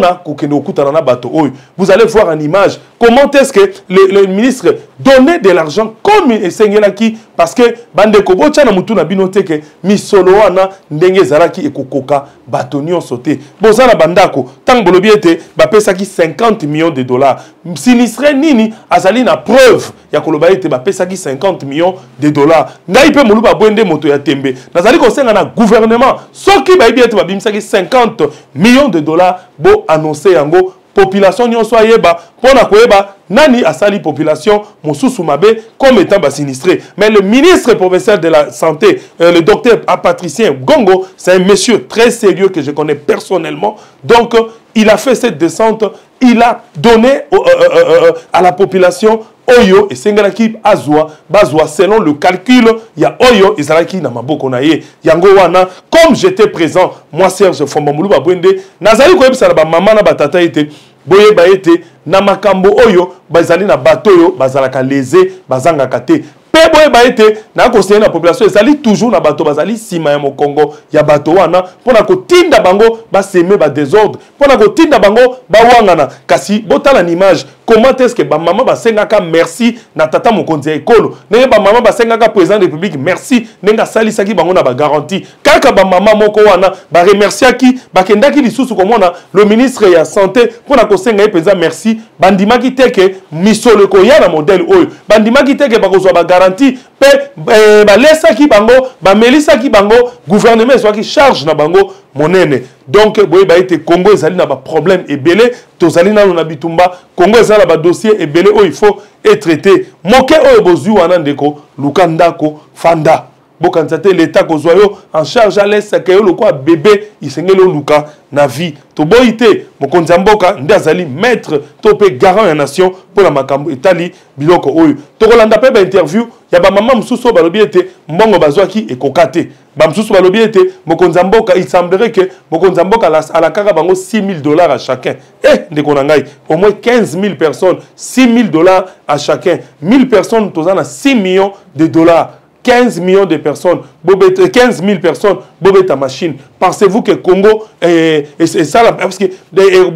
vous allez voir en image comment est-ce que le ministre donnait de l'argent comme Sengelaki, parce que bande kobocha na mutu na binote que misolo wana ndenge zalaki ekokoka batonio sauté. Bozala bandako tant bolobi ete ba pesaki 50 millions de dollars. Sinistre nini azali na preuve ya koloba ete ba pesaki 50 millions de dollars. Ngai pe moluba bwende moto ya tembe. Nazali ko senga na gouvernement soki ba ibi ete ba bimisaki 50 millions de dollars bo annoncer yango population nyonso ayeba pona koyeba nani asali population mosusu mabe comme étant bas sinistré. Mais le ministre provincial de la santé, le docteur Patricien Gongo, c'est un monsieur très sérieux que je connais personnellement. Donc il a fait cette descente, il a donné à la population Oyo et Sengalaki Azwa, Bazwa, selon le calcul, il y a Oyo et Zalaki Namaboko Naye, Yango Wana, comme j'étais présent, moi Serge Fombamulu Babwende, Nazali Koyeb Salaba, maman na batata ete, Boye Baete, Namakambo Oyo, Bazali na Batoyo, Bazalaka Leze, Bazanga Kate. Boye baete na conseiller na population ezali toujours na bato bazali sima ya Congo ya bato wana pona ko tinda bango ba semer ba désordre pona ko tinda bango ba wangana kasi botala l'image comment est-ce que ba maman ba sengaka merci na tata mokonzi ya ekolo nenge ba maman ba sengaka président de la République merci nenga sali saki bango na ba garantie kaka ba maman moko wana ba remercier ki ba kendaki lisusu komona le ministre ya santé pona ko senga président merci bandimaki teke misolo ko ya na modèle oyo bandimaki teke ba kozwa ba garantie pe balesaki bango bamelisaki bango gouvernement soit qui charge na bango monene. Donc boye ba été Congo ezali na ba problème ebele tozali na na bitumba Congo ezali ba dossier ebele o il faut être traité moke o bozui wana ndeko lukandako fanda bokansate l'état kozwayo en charge à l'est que yo lokwa bébé isengelo luka na vie to boité mokonzi mboka ndazali maître topé garant ya nation pour la makambo etali biloko oyo to kolanda pe ba interview ya ba maman mususu balobi ete mbongo bazwaki ekokate ba mususu balobi ete mokonzi mboka il semblerait que mokonzi mboka à la kaka bango $6,000 à chacun ndeko na ngai au moins 15,000 personnes $6,000 à chacun 1000 personnes tozana 6 millions de dollars 15 millions de personnes, 15 000 personnes, bobeta machine. Pensez-vous que Congo et ça parce que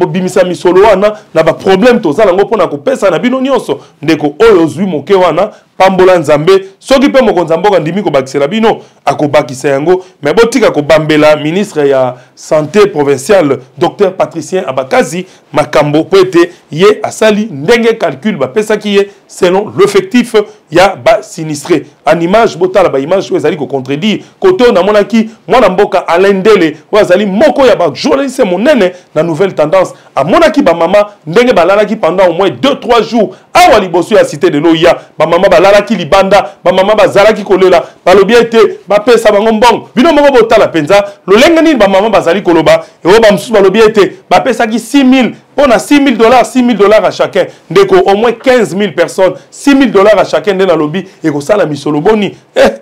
bimisa misolo wana na ba problème to za lango pona ko pesa na bino nyonso ndeko oyo zui moke wana pambola nzambe soki pe mokonza mboka ndimi ko bakisela bino akobakisa yango mais botika ko bambela ministre ya santé provinciale docteur Patricien Abakazi makambo poete ye asali ndenge calcul ba pesa ki ye selon l'effectif ya ba sinistré en image botala ba image ezali ko contredire koto na monaki mwana mboka alendele wazali moko ya ba journaliste monene na nouvelle tendance a monaki ba mama ndenge balalaki pendant au moins 2-3 jours awa liboso ya cité de l'Oya ba mama balalaki libanda ba mama bazalaki kolela balobi ete ba pesa bango mbongo bino moko botala penza lolenga nini ba mama bazali koloba e ba msusu balobi ete ba pesaki 6,000 on a $6,000 à chacun. Ndeko au moins 15 000 personnes, $6,000 à chacun dans le lobby et ko sala misolo boni.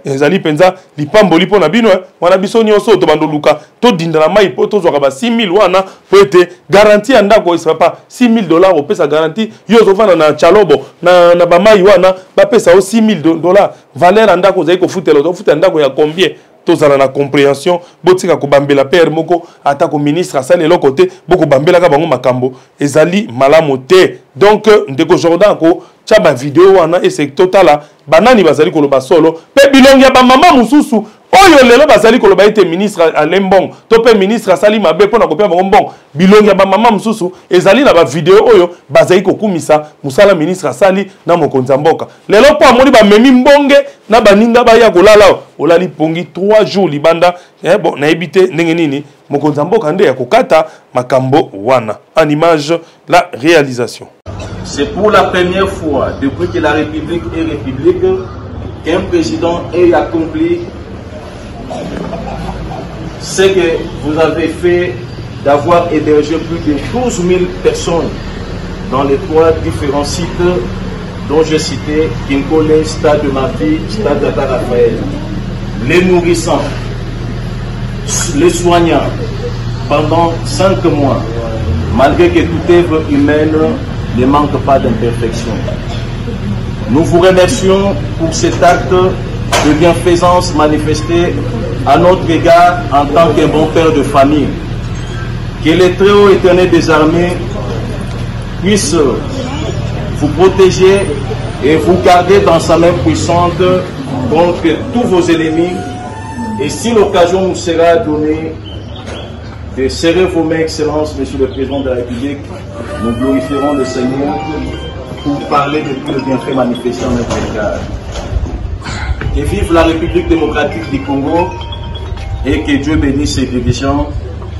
Ezali penza lipamboli pona bino wana biso nyonso to bando luka to dindala mai poto zo ba 6,000 wana po ete garantie andako isa pas $6,000 au pesa garantie yo zo vana na chalobo na ba mai wana ba pesa au $6,000 valeur andako zai ko futelo to futa andako ya combien tous à la compréhension, botika ko bambela père moko ata ko ministre asali le côté boko bambela ka bango makambo ezali malamote. Donc ndeko Jordan ko tchaba vidéo wana et c'est total banani bazali ko lo basolo pe bilongi ba mama mususu oyo lelo bazali ko lo ba ete ministre Alembong to pe ministre asali mabe pona ko pe bango mbong bilongi ba mama mususu ezali na ba vidéo oyo bazali ko kumisa musala ministre asali na mokonza mboka lelo po amoni ba memi mbonge na baninga ba ya kolala olali pongi 3 jours libanda bon na ebité ndenge nini mokonza mboka nde ya kokata makambo wana en image la réalisation. C'est pour la première fois depuis que la République est république qu'un président ait accompli ce que vous avez fait d'avoir hébergé plus de 12 000 personnes dans les 3 différents sites dont j'ai cité Kinkole, Stade de Mapi, Stade d'Ata Raphaël, les nourrissants, les soignants pendant 5 mois, malgré que toute œuvre humaine ne manque pas d'imperfection. Nous vous remercions pour cet acte de bienfaisance manifestée à notre égard en tant qu'un bon père de famille. Que le très haut éternel des armées puisse vous protéger et vous garder dans sa main puissante contre tous vos ennemis. Et si l'occasion nous sera donnée de serrer vos mains, Excellence, Monsieur le Président de la République, nous glorifierons le Seigneur pour parler de tous les bienfaits manifestés en notre égard. Que vive la République démocratique du Congo et que Dieu bénisse ses dirigeants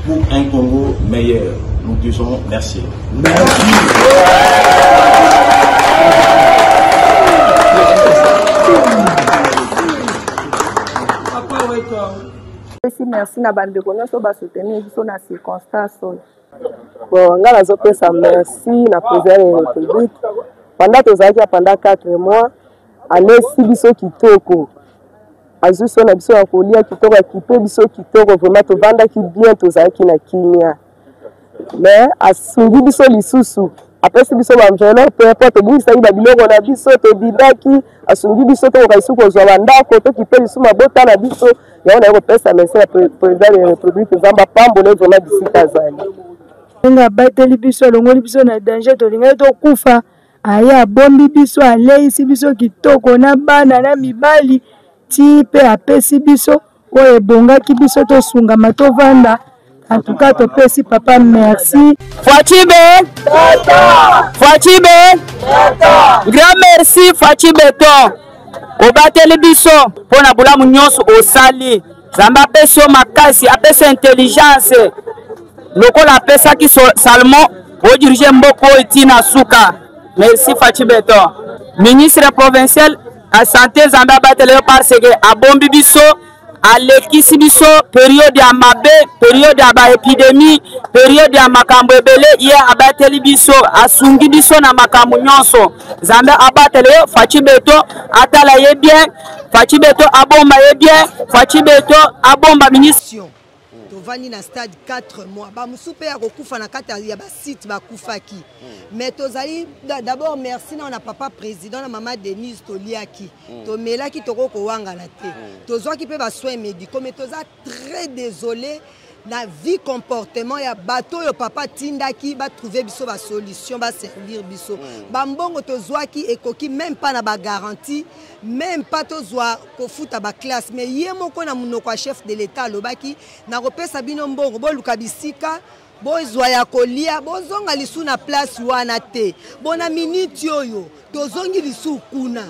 pour un Congo meilleur. Nous disons merci. Merci. Merci na bande connaissance ba soutenir biso na circonstance. Bon, nga nazopesa merci na président de la République. Pendant pendant 4 mois, alesi biso kitoko. Azuso na biso ya kolia kitoko kipe biso kitoko vraiment to vanda ki bien tozaki na kimia. Mais asungi biso lisusu. Apesi biso ba mjolo peu importe bungisa iba biloko na biso to bidaki asungi biso to kaisu ko zwa ndako to kipe biso mabota na biso ya ona ko pesa merci ya président de la République zamba pambole vraiment bisika zali. Nga bateli biso longoli biso na danger to linga to kufa aya bombi biso aleisi biso kitoko na bana na mibali ti pe apesi biso oye bongaki biso to sunga mato vanda. En tout cas, tu peux, papa, merci. Fatibe, Fatibe, grand merci, Fatibe, au bateli biso, pour na bula munyos au sali. Zamba peso makasi, apesa intelligence. Loko la pesa qui salmon, au diriger mboko itina suka. Merci, Fatibe, ministre provincial, à santé, Zamba bateli parce que à bombi biso. Alekisi biso période ya mabe, période ya ba épidémie, période ya makambo ebele ye abateli biso, asungi biso na makambo nyonso. Zambe abateli Fatibeto atala ye bien, Fatibeto abomba ye bien, Fatibeto abomba ministre. Tovani na stade 4 mois. Ba musupe ya kokufa na kata ya ba site ba kufaki. Mais tozali d'abord merci na papa président na maman Denise Toliaki. To melaki toko ko wanga na te. Tozwa ki pe ba soins médicaux mais toza très désolé na vie comportement ya bateau yo papa tindaki ba trouver biso ba solution ba servir biso. Ba mbongo tozwa ki ekoki même pas na ba garantie. Même pas tozwa ko futa ba classe mais ye moko na munoko chef de l'état lobaki na repesa bino mbongo bo luka bisika bozwa ya kolia bozonga lisu na place wana te bona minute yoyo tozongi lisu kuna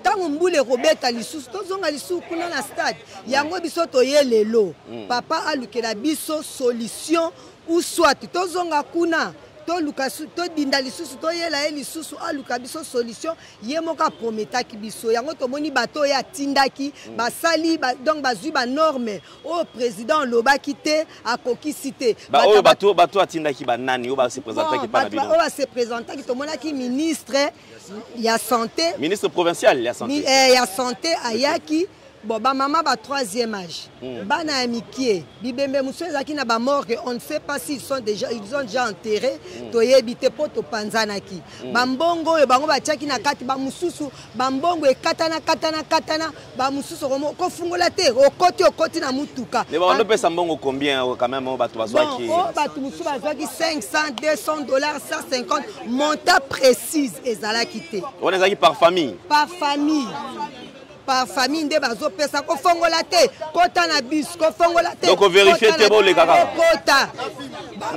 tango mbule robeta lisusu tozonga lisu kuna na stade yango biso toye lelo papa alukela biso solution ou soit tozonga kuna to luka to dinda lisusu to yela lisusu aluka biso solution ye moka prometaki biso yango tomoni bato ya tindaki basali donc bazui ba norme au président lobaki te akoki cité bato atindaki ba nani o ba se présentaki pa na bino o ba se présentaki tomonaki ministre ya santé ministre provincial ya santé ya santé ayaki. Bon, ba maman ba 3e âge. Bana amikie, bibembe musoza ki na ba morgue, on ne sait pas s'ils sont déjà enterrés. To yebite poto panzanaki. Ba mbongo yo bango ba tiaki na kati ba mususu, ba mbongo e katana ba mususu ko fungola te, okoti na mutuka. Mais on peut pesa mbongo combien quand même bato bazwa ki? Bon, bato mususu bazwa ki 500, 200 dollars, 150 montant précise ezalaki te. On ezaki par famille. Par famille. Par famille nde bazo pesa ko fongola te kota na bis ko fongola te donc vérifier te bo le kaka kota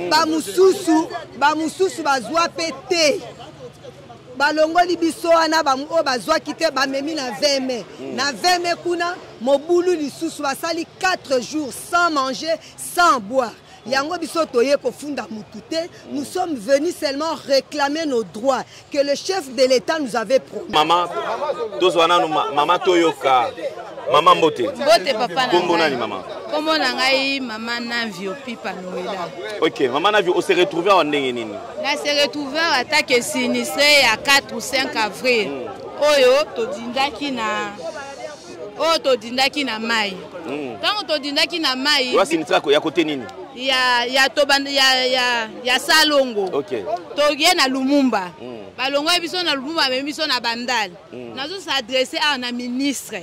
ba mususu bazwa pete balongoli biso ana ba o bazwa kite ba memi na 20 na 20 kuna mobulu lisusu basali 4 jours sans manger sans boire. Yango biso toye ko funda mutute, nous sommes venus seulement réclamer nos droits que le chef de l'État nous avait promis. Maman, maman Toyoka, maman Mbote. Mbote papa na. Kombo nani maman? Kombo na ngai maman Navio Pipa Noela. OK, maman Navio on s'est retrouvé en ndenge nini? Na s'est retrouvé attaque sinistré à 4 ou 5 avril. Oyo todindaki na mai. Tango todindaki na mai. Wa sinistra ko ya côté nini? Ya Salongo. OK. Toye na Lumumba. Balongo biso na Lumumba mais biso na Bandal. Nazo s'adresser à un ministre.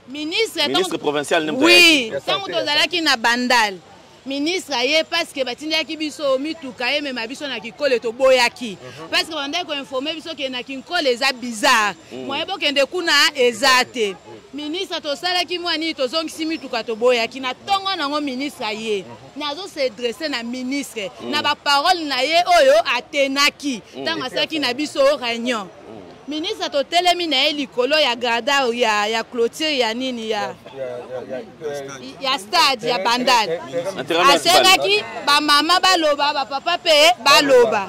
Ministre provincial oui, tant que tozalaki na bandal. Ministre aye parce que batindaki biso mituka ye mema biso na kikole to boyaki. Parce que bandai ko informer biso ke na kinkole eza bizarre. Moye bokende kuna ezate. Ministre to salaki mwani to zongisi mituka to boyaki na tongo nango ministre aye. Nazo se dresser na ministre na ba parole na ye oyo atenaki. Tanga saki na biso réunion. Ministre to telemi na likolo ya garda ya clôture ya nini ya stade ya bandal. Aseraki ba mama baloba ba papa pe baloba.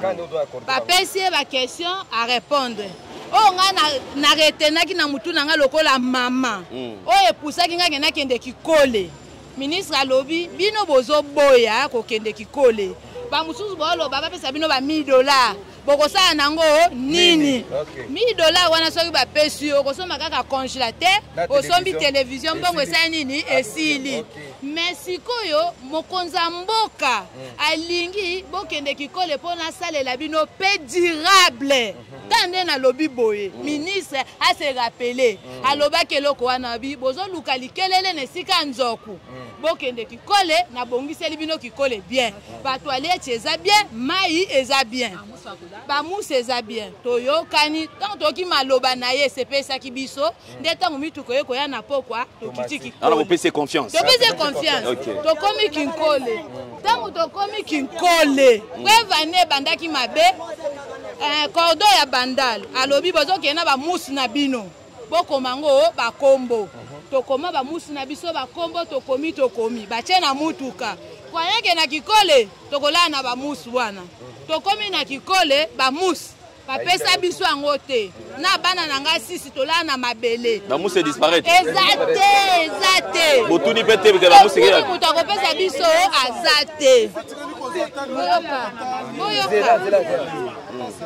Ba pesi ba question à répondre. Oh nga na retenaki na mutu na nga lokola mama. Oh epusaki nga kena kende kikole. Ministre alobi bino bozo boya ko kende kikole. Ba mususu boloba ba pesa bino ba $1000. Bokosa nango nini $1000 wana soki ba pesi okosoma kaka congélateur osombi télévision bongo esa nini esili mais sikoyo mokonza mboka alingi bokende kikole pona salela bino pe durable tande na lobi boye ministre a se rappeler aloba keloko wana bi bozo luka likelele ne sika nzoku bokende kikole na bongiseli bino kikole bien ba toilette eza bien mai eza bien ba mousse eza bien toyokani tant toki maloba na ye sepesa kibiso nde tango mituko ye koya na pokwa tokitiki alors vous pèsez confiance to komi kinkole tango to komi kinkole kwevane bandaki mabe cordon ya bandal alobi bozo kena ba mousse na bino bokomango ba kombo tokoma ba mousse na biso ba kombo tokomi bache na mutuka kwa yake na kikole tokola na ba mousse wana tokomi na kikole ba mousse bapesa biso yango te na bana na nga sisi tola na mabele ba mousse disparaître ezate botuni pete bike ba mousse ya mutu akopesa biso azate boyoka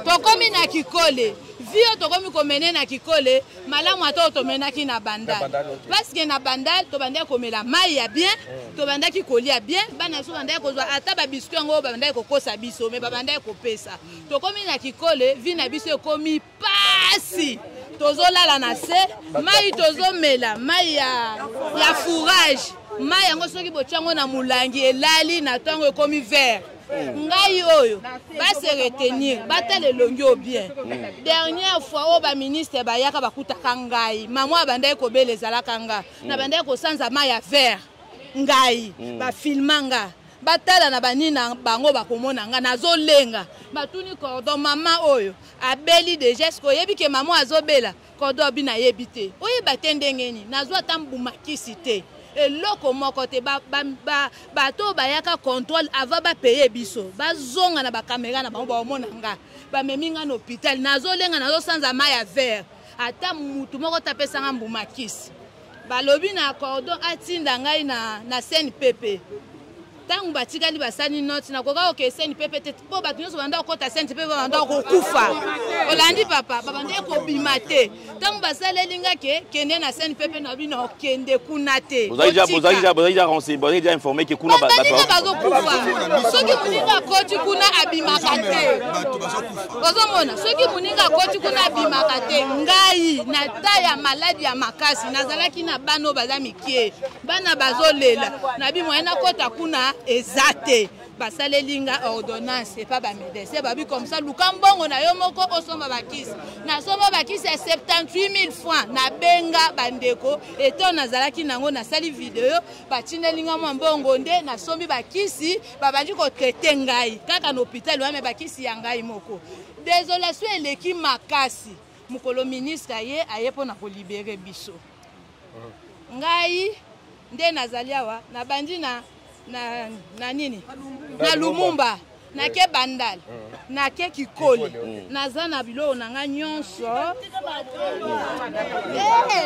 tokomi na kikole vio tokomi komene na kikole malamu ato tomenaki na bandal parce que na bandal to bandai komela mai ya bien to bandaki kolia bien bana so bandai kozwa ata ba biscuit ngo bandai kokosa biso me bandai kopesa tokomi na kikole vi na biso komi pasi tozolala na se mai tozomela mai ya fourrage mai yango soki bochango na mulangi elali na tango ekomi vert ngai oyo ba se retenir batale longyo bien dernière fois o ba ministre ba yaka bakutaka ngai mama bandai ko beleza kanga na bandai ko sanza mai ya vert ngai ba filmanga batala na banina bango bakomona nga nazolenga batuni cordon mama oyo abeli de gestes ko yebi ke mama azobela cordon bina yebite oyi batendengeni nazwa tambuma kisite eloko moko te bato bayaka contrôle avant ba payer biso bazonga na ba caméra na bango baomona nga bamemi nga na hôpital nazolenga nazosanza mai ya vert ata mutu moko tapesa nga mbuma kisi balobi na cordon atinda ngai na scène pepe tangu batikali basani note na koka oke scène pepe te po bato nyonso banda okota scène pepe banda kokufa olandi papa babande ko bimate tangu basaleli nga ke kende na scène pepe na bino kende kuna te vous déjà informé que kuna bazokufa soki muninga koti kuna abimaka te ozomona soki muninga koti kuna abimaka te ngai na ta ya maladi ya makasi nazalaki na bano bazamikie bana bazolela na bimoyena kota kuna ezate basalelinga ordonnance et pas ba médecin babi comme ça lukambongo na yo moko osomba bakisi na somba bakisi à 78 000 francs na benga bandeko eto nazalaki nango na sali video batinelinga mbongo nde na sombi bakisi babandi ko traiter ngai kaka na hôpital wa me bakisi ya ngai moko désolation eleki makasi mukolo ministre aye pona ko libérer biso ngai nde nazali awa na bandi na nini na Lumumba na ke bandal na ke kikole naza na biloko nanga nyonso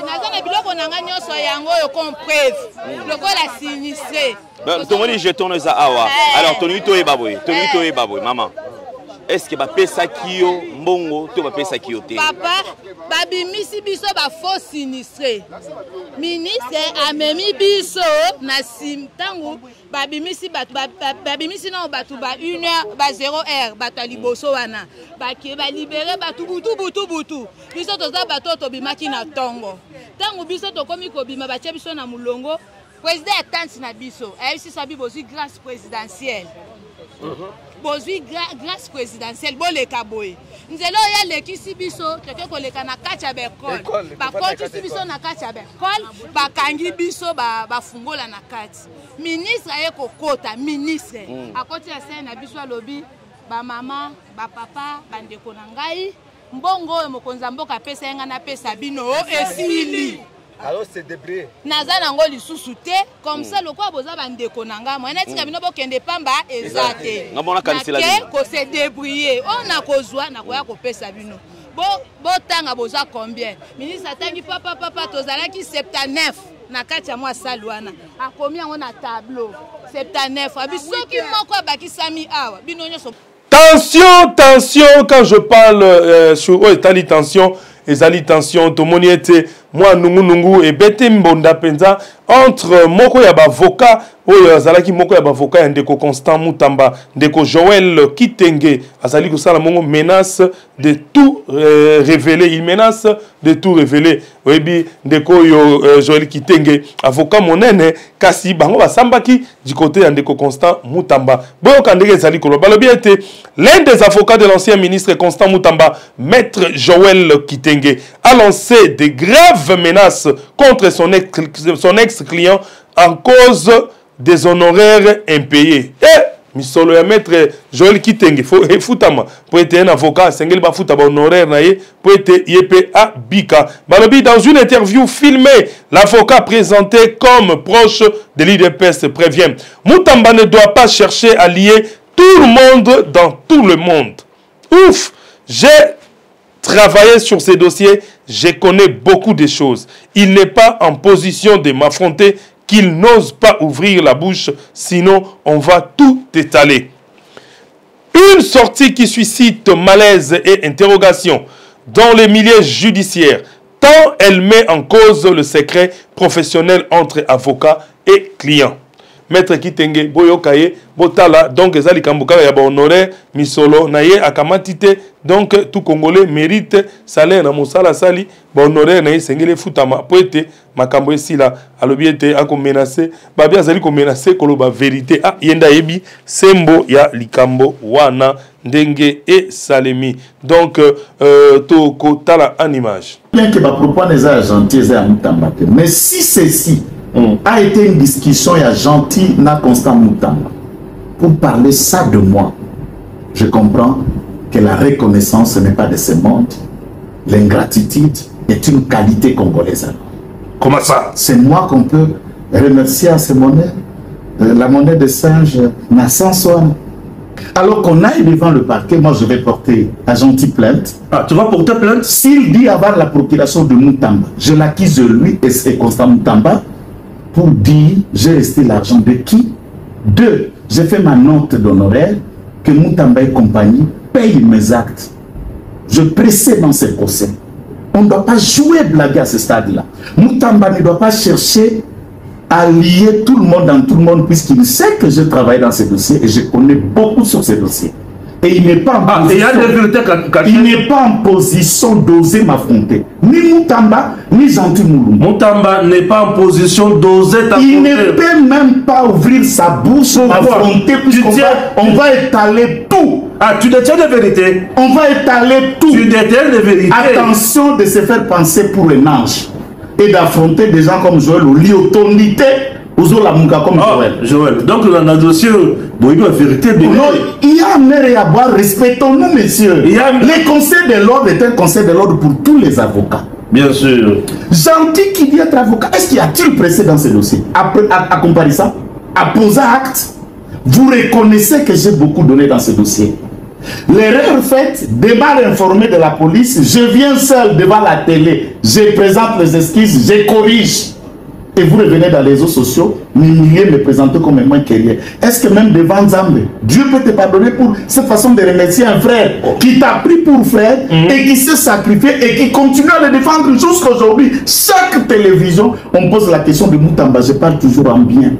naza na biloko nanga nyonso yango yo compreuve lokola sinistré tomoni jeton eza awa alors toni to e baboy maman est-ce que bapesaki yo mbongo to bapesaki yo te? Papa, babimisi biso ba faux sinistré. Ministre amemi biso na simtangu babimisi batu babimisi na batu ba 1 heure ba 0 heure batu liboso wana. Ba ke ba libérer batu butu. Biso toza batu to bimaki na tongo. Tangu biso to komi ko bima ba biso na mulongo. Président attente na biso. Ayisi sabi bozi grâce présidentielle. Bozui grâce présidentielle boleka boye nzelo ya lekisi biso teke koleka na kati ya bekol bakoti biso na kati ya bekol bakangi biso bafungola na kati ministre aye kokota ministre akoti ya sai na biso alobi ba mama ba papa bandeko na ngai mbongo mokonza mboka pesa yenga na pesa bino esili. Alors c'est débrouillé. Naza nango lisusu te comme ça lokwa boza bandeko nanga mo na tika bino bokende pamba ezate. Ngabona kanisela bino. Ko se débrouiller. On a kozwa na koya kopesa bino. Bo tanga boza combien? Ministre atangi papa tozalaki 79 na kati ya mwa salwana. Akomi yango na tableau. 79. Abisoki moko bakisami awa. Bino nyoso. Tension, quand je parle sur Etali tension, ezali tension, tomoni ete moi nungu et bete mbonda penza entre moko ya bavoka oyo azalaki moko ya bavoka ya ndeko Constant Mutamba, ndeko Joël Kitenge azali kosala mongo menace de tout révéler, il menace de tout révéler. Oyebi ndeko yo Joël Kitenge avocat monene kasi bango basambaki du côté ya ndeko Constant Mutamba. Boyo kandeke ezali kolo balobi ete l'un des avocats de l'ancien ministre Constant Mutamba, maître Joël Kitenge, a lancé des graves menaces contre son ex-client en cause des honoraires impayés. Et misolo ya maître Joël Kitenge futama pour être un avocat sengeli ba futa ba honoraire na ye pour être yep a bika. Balobi dans une interview filmée, l'avocat présenté comme proche de l'IDPS prévient Mutamba ne doit pas chercher à lier tout le monde dans tout le monde. Ouf, j'ai travaillé sur ces dossiers, je connais beaucoup de choses. Il n'est pas en position de m'affronter, qu'il n'ose pas ouvrir la bouche, sinon on va tout étaler. Une sortie qui suscite malaise et interrogation dans les milieux judiciaires, tant elle met en cause le secret professionnel entre avocats et clients. Maître Kitenge boyokaye botala donc ezali kambuka ya ba honoraire misolo na ye akamatite donc tout congolais mérite salaire na mosala sali ba honoraire na ye sengele futama poete makambo esila alobi ete ako menacer babia azali ko menacer koloba vérité yenda yebi sembo ya likambo wana ndenge et salemi donc to kotala en image bien que ba propos des agents ya Mutamba mais si ceci a été une discussion, il y a gentil, na Constant Mutamba. Pour parler ça de moi, je comprends que la reconnaissance ce n'est pas de ce monde. L'ingratitude est une qualité congolaise. Comment ça? C'est moi qu'on peut remercier à ces monnaies. La monnaie de singe n'a sans soin. Alors qu'on aille devant le parquet, moi je vais porter à gentil plainte. Ah, tu vas porter plainte? S'il dit avoir la procuration de Mutamba, je l'accuse de lui et c'est Constant Mutamba. Pour dire, j'ai resté l'argent de qui? 2, j'ai fait ma note d'honoraire que Mutamba et compagnie paye mes actes. Je précède dans ces procès. On ne doit pas jouer blague à ce stade-là. Mutamba ne doit pas chercher à lier tout le monde dans tout le monde puisqu'il sait que je travaille dans ces dossiers et je connais beaucoup sur ces dossiers. Et il n'est pas en position d'oser m'affronter. Ni Mutamba, ni Gentil Moulou. Mutamba n'est pas en position d'oser t'affronter. Il ne peut même pas ouvrir sa bouche pour m'affronter puisqu'on va étaler tout. Ah, tu détiens des vérités. On va étaler tout. Tu détiens des vérités. Attention de se faire penser pour un ange et d'affronter des gens comme Joël ou l'autorité. Comme Joël. Donc, dans le dossier, la vérité. Non, il y a un maire et à boire, respectons-nous, messieurs. Le conseil de l'ordre est un conseil de l'ordre pour tous les avocats. Bien sûr. Gentil qui dit être avocat, est-ce qu'il y a-t-il pressé dans ce dossier à comparer ça, à poser acte? Vous reconnaissez que j'ai beaucoup donné dans ce dossier. L'erreur faite, débat informé de la police, je viens seul devant la télé, je présente les excuses, je corrige. et vous revenez dans les réseaux sociaux, m'humilier, me présenter comme un moins guerrier. Est-ce que même devant Nzambe, Dieu peut te pardonner pour cette façon de remercier un frère qui t'a pris pour frère et qui s'est sacrifié et qui continue à le défendre jusqu'à aujourd'hui? Chaque télévision, on pose la question de Moutamba. Je parle toujours en bien.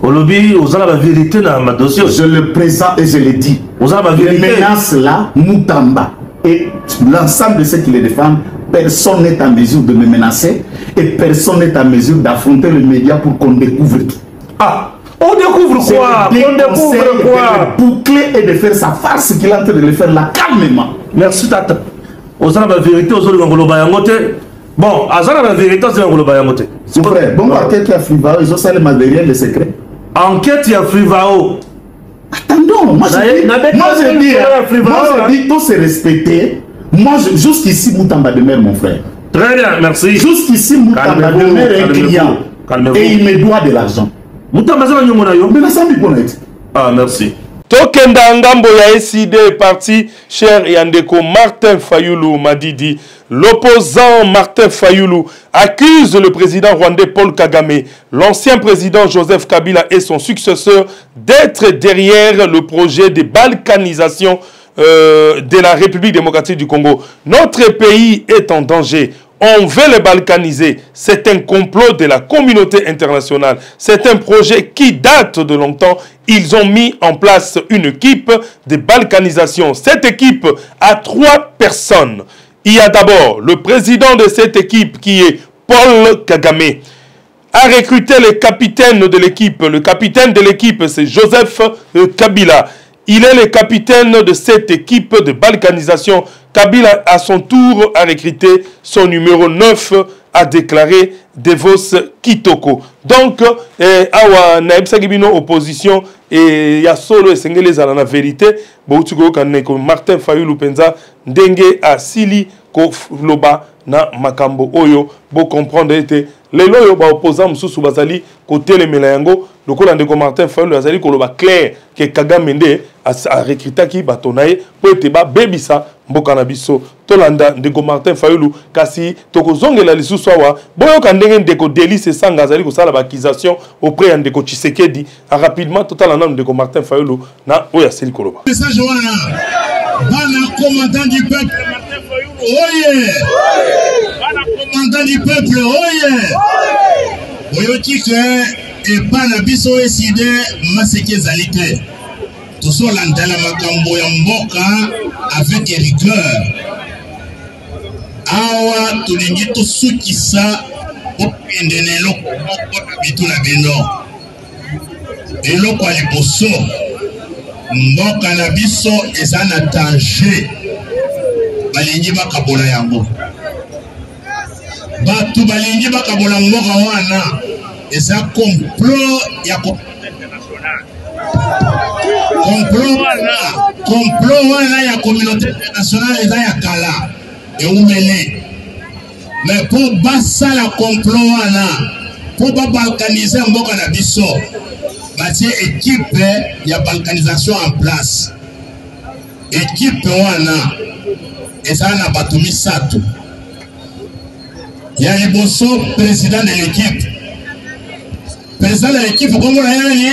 Au lobby, vous avez la vérité dans ma dossier. Je le présente et je le dis. Vous avez la vérité. Les menaces là, Moutamba et l'ensemble de ceux qui les défendent, personne n'est en mesure de me menacer et personne n'est en mesure d'affronter le média pour qu'on découvre tout. Ah, on découvre quoi? On découvre quoi? De boucler et de faire sa farce qu'il est en train de le faire là calmement. Merci Tata. Vous avez la vérité, vous avez la vérité. Bon, vous avez la vérité, vous avez la vérité. Mon frère, bon, enquête à Frivao, ils ont ça le matériel, les secrets. Enquête à Frivao. Attendons, moi je dis, tout se respecter. Moi, jusqu'ici, Moutamba demeure mon frère. Très bien, merci. Jusqu'ici, Moutamba demeure un client. Et il me doit de l'argent. Moutamba, c'est un Ah, merci. Tokenda Ngambo ya SID est parti, cher Yandeko Martin Fayoulou Madidi. L'opposant Martin Fayoulou accuse le président rwandais Paul Kagame, l'ancien président Joseph Kabila et son successeur d'être derrière le projet de balkanisation de la République démocratique du Congo. Notre pays est en danger. On veut le balkaniser. C'est un complot de la communauté internationale. C'est un projet qui date de longtemps. Ils ont mis en place une équipe de balkanisation. Cette équipe a 3 personnes. Il y a d'abord le président de cette équipe qui est Paul Kagame. A recruté le capitaine de l'équipe. Le capitaine de l'équipe, c'est Joseph Kabila. Il est le capitaine de cette équipe de balkanisation. Kabila, à son tour, a recruté son numéro 9, a déclaré Devos Kitoko. Donc, awa naebsa gibino opposition et ya solo esengele à la vérité. Boutiko kaneko Martin Fayoulou penza ndenge asili ko loba na makambo oyo bo comprendre ete lelo yo ba opposant mususu bazali côté le melayango lokola ndeko Martin Fayoulou azali ko loba clair que Kagame nde a recruté batonaye po ete ba bebisa mboka na biso tolanda ndeko Martin Fayoulou kasi tokozongela lisusu awa boyo kandenge ndeko Delice Sanga azali ko sala ba accusation auprès de ndeko Tshisekedi rapidement total en ndeko Martin Fayoulou na oya seli koloba message wana bana commandant du peuple Martin Fayoulou oye bana commandant du peuple oye oyo tike et bana biso eside maseke zalité tous landala makambo ya mboka avec rigueur awa tulingi tosukisa okendene eloko moko na bitu na bino eloko ya liboso mboka na biso eza na danger balingi bakabola yango batu balingi bakabola mboka wana eza complot ya complot wana ya communauté internationale eza ya kala eumele mais po basala complot wana po babalkanize mboka na biso batie équipe ya balkanisation en place équipe wana eza na bato misato ya liboso président de l'équipe kombo na yani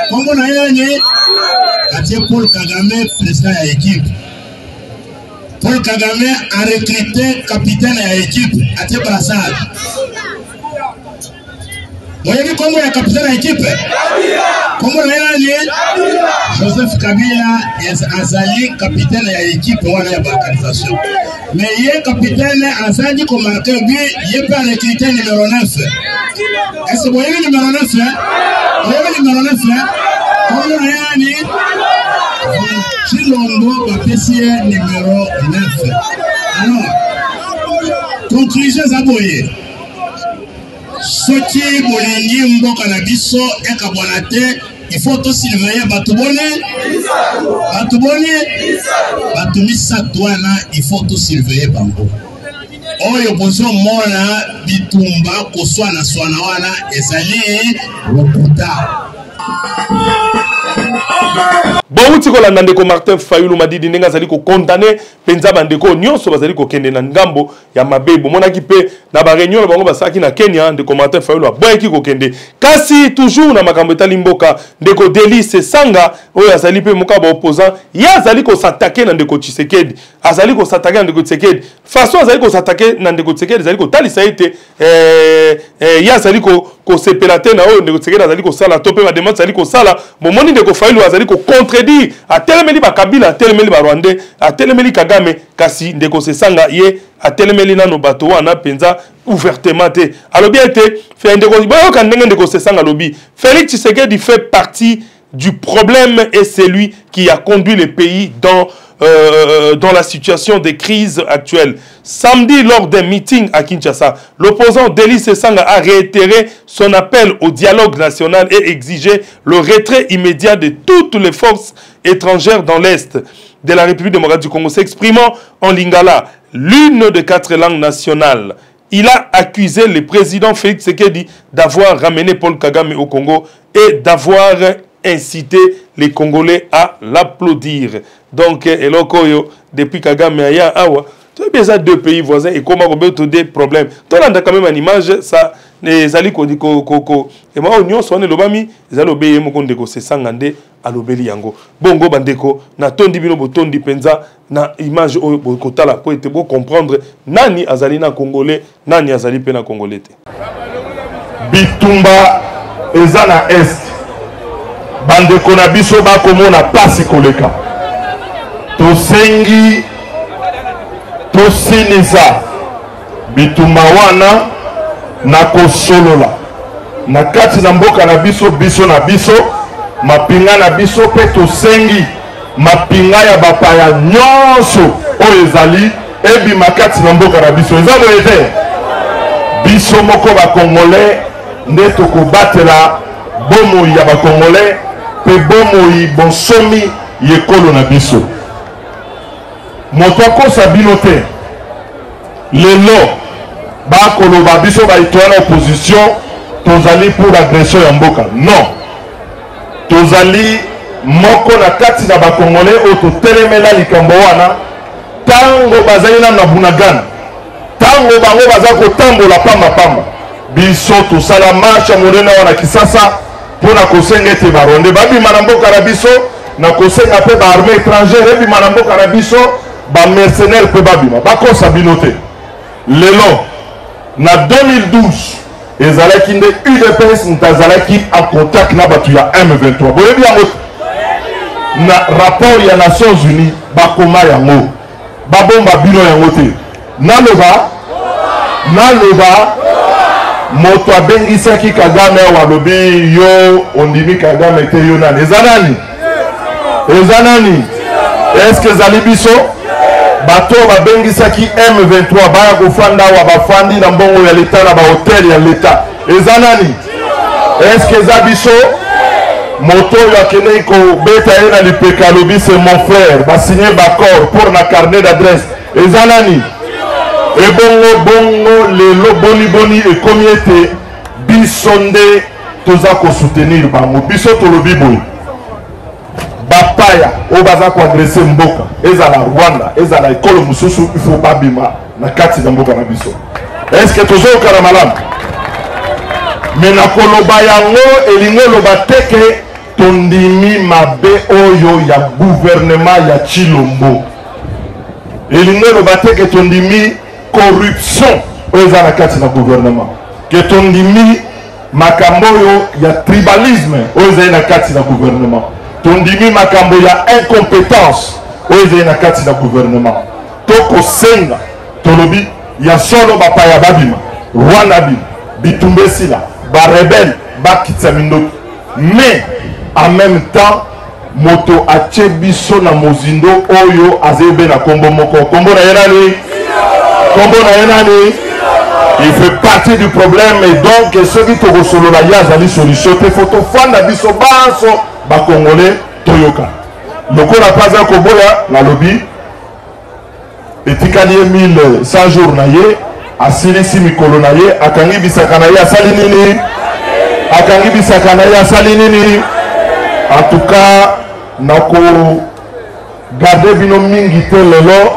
kombo na yani atie Paul Kagame président ya équipe Paul Kagame a recruté capitaine ya équipe atie Brassard voyez kombo ya capitaine ya équipe kombo na yani Joseph Kabila azali capitaine ya équipe wana ya balkanisation mais il capitaine azali ko marquer but il peut recruter numéro 9. Est-ce que vous voyez le numéro 9 Vous voyez le numéro 9 Comment on est Chilombo Bapessie numéro 9. Alors, conclusion Zaboye. Soki bolingi mboka na biso ekabonate il faut to surveiller batubone misatwana il faut to surveiller bango oyo bozo mona bitumba koswana swana wana ezali lokuta Bon, uti ko la ndeko Martin Fayulu Madidi nenga zali ko condamner penza bandeko nyonso bazali ko kende na ngambo ya mabebo. Monaki pe na ba réunion na bango basaki na Kenya ndeko Martin Fayulu aboyaki ko kende. Kasi toujours na makambo etali mboka ndeko Delice Sanga oyo azali pe moka ba opposant ya azali ko s'attaquer na ndeko Tshisekedi. Azali ko s'attaquer na ndeko Tshisekedi. Façon azali ko s'attaquer na ndeko Tshisekedi azali ko talisa ete ya azali ko sepelate na oyo ndeko Tshisekedi azali ko sala tope ba demande azali ko sala momoni ndeko Fayulu azali ko contredire a telemeli ba Kabila a telemeli ba Rwandais a telemeli Kagame kasi ndeko Sesanga ye a telemeli nano bato wana penza ouvertement te alobi ete fe ndeko boyo kan ndeko Sesanga lobi Félix Tshisekedi fait partie du problème et c'est lui qui a conduit le pays dans la situation de crise actuelle. Samedi, lors d'un meeting à Kinshasa, l'opposant Delice Sanga a réitéré son appel au dialogue national et exigé le retrait immédiat de toutes les forces étrangères dans l'Est de la République démocratique du Congo, s'exprimant en lingala, l'une des 4 langues nationales. Il a accusé le président Félix Tshisekedi d'avoir ramené Paul Kagame au Congo et d'avoir incité les Congolais à l'applaudir. Donc, Elokoyo, depuis Kagame aya awa, tu as besoin de 2 pays voisins et comment on peut des problèmes. Tu as quand même une image, ça, les alliés et moi, on y sonne le bami, les alliés obéis, mon condeko, c'est sangande, à l'obéli yango. Bongo bandeko, na tondi bino botondi penza, na image au kotala, pour être beau comprendre, nani azali na Congolais, nani azali pe na Congolais. Bitumba, ezana est. Bandeko na biso ba komona pasi koleka tosengi tosinisa bitumba wana na kosolola na kati na mboka na biso biso na biso mapinga na biso pe tosengi mapinga ya bapaya nyonso oyo ezali ebima kati na mboka na biso eza boye te biso moko bakongolais nde tokobatela bomoi ya bakongolais pe bomoi bonsomi yekolo na biso moto akosa bino te lelo bakoloba biso baitoana opposition tozali pour agression ya mboka non tozali moko na kati na bakongolais oyo totelemela likambo wana ntango bazali nano na bunagana ntango bango baza kotambola pambapamba biso tosala marshe monene wana Kisasa pour na kosenga ete baronde babima na mboka na biso na kosenga pe ba armée étrangère ebima na mboka na biso ba mercenaires pe babima bakosa bino te lelo na 2012 ezalaki nde UDPS ntazalaki en contact na bato ya M23 boyebi yango na rapport ya Nations Unies bakoma yango babomba bino yango te naloba moto abengisaki Kagame walobi yo ondimi Kagame te yo nani eza nani est-ce que ezali biso bato babengisaki M23 baya kofanda wa bafandi na mbongo ya leta na bahotel ya leta eza nani est-ce que eza biso moto oyo akendeki kobeta ye na lipeka alobi c'est mon frère basigné baccord pour na carnet d'adresse eza nani bongo lelo boni ekomi ete biso nde toza kosoutenir bango biso tolobi boye bapaya oyo baza koagrese mboka ezala Rwanda ezala ekolo mosusu ifo babima na kati na mboka na biso eske tozokana malamu me na koloba yango elingi oloba teke tondimi mabe oyo ya gouvernement ya Chilombo elingi oloba teke tondimi corruption oyo eza na kati na gouvernement ke tondimi makambo oyo ya tribalisme oyo ezali na kati na gouvernement tondimi makambo ya incompétence oyo ezali na kati na gouvernement tokosenga tolobi ya solo bapaya babima Rwanda bima bitumba esila barebele bakitisa mindoki mais en même temps moto atie biso na mozindo oyo azebe na kombo moko kombo na ye nani kombo na ye nani il fait partie du problème et donc soki tokosolola ye azali solution te fo tofanda biso banso bakongolais toyoka lokola paza koboya nalobi etikali ye 1100 jours na ye asilisi mikolo na ye akangi bisaka na ye asali nini akangi bisaka na ye asali nini en tout cas nako garder bino mingi te lelo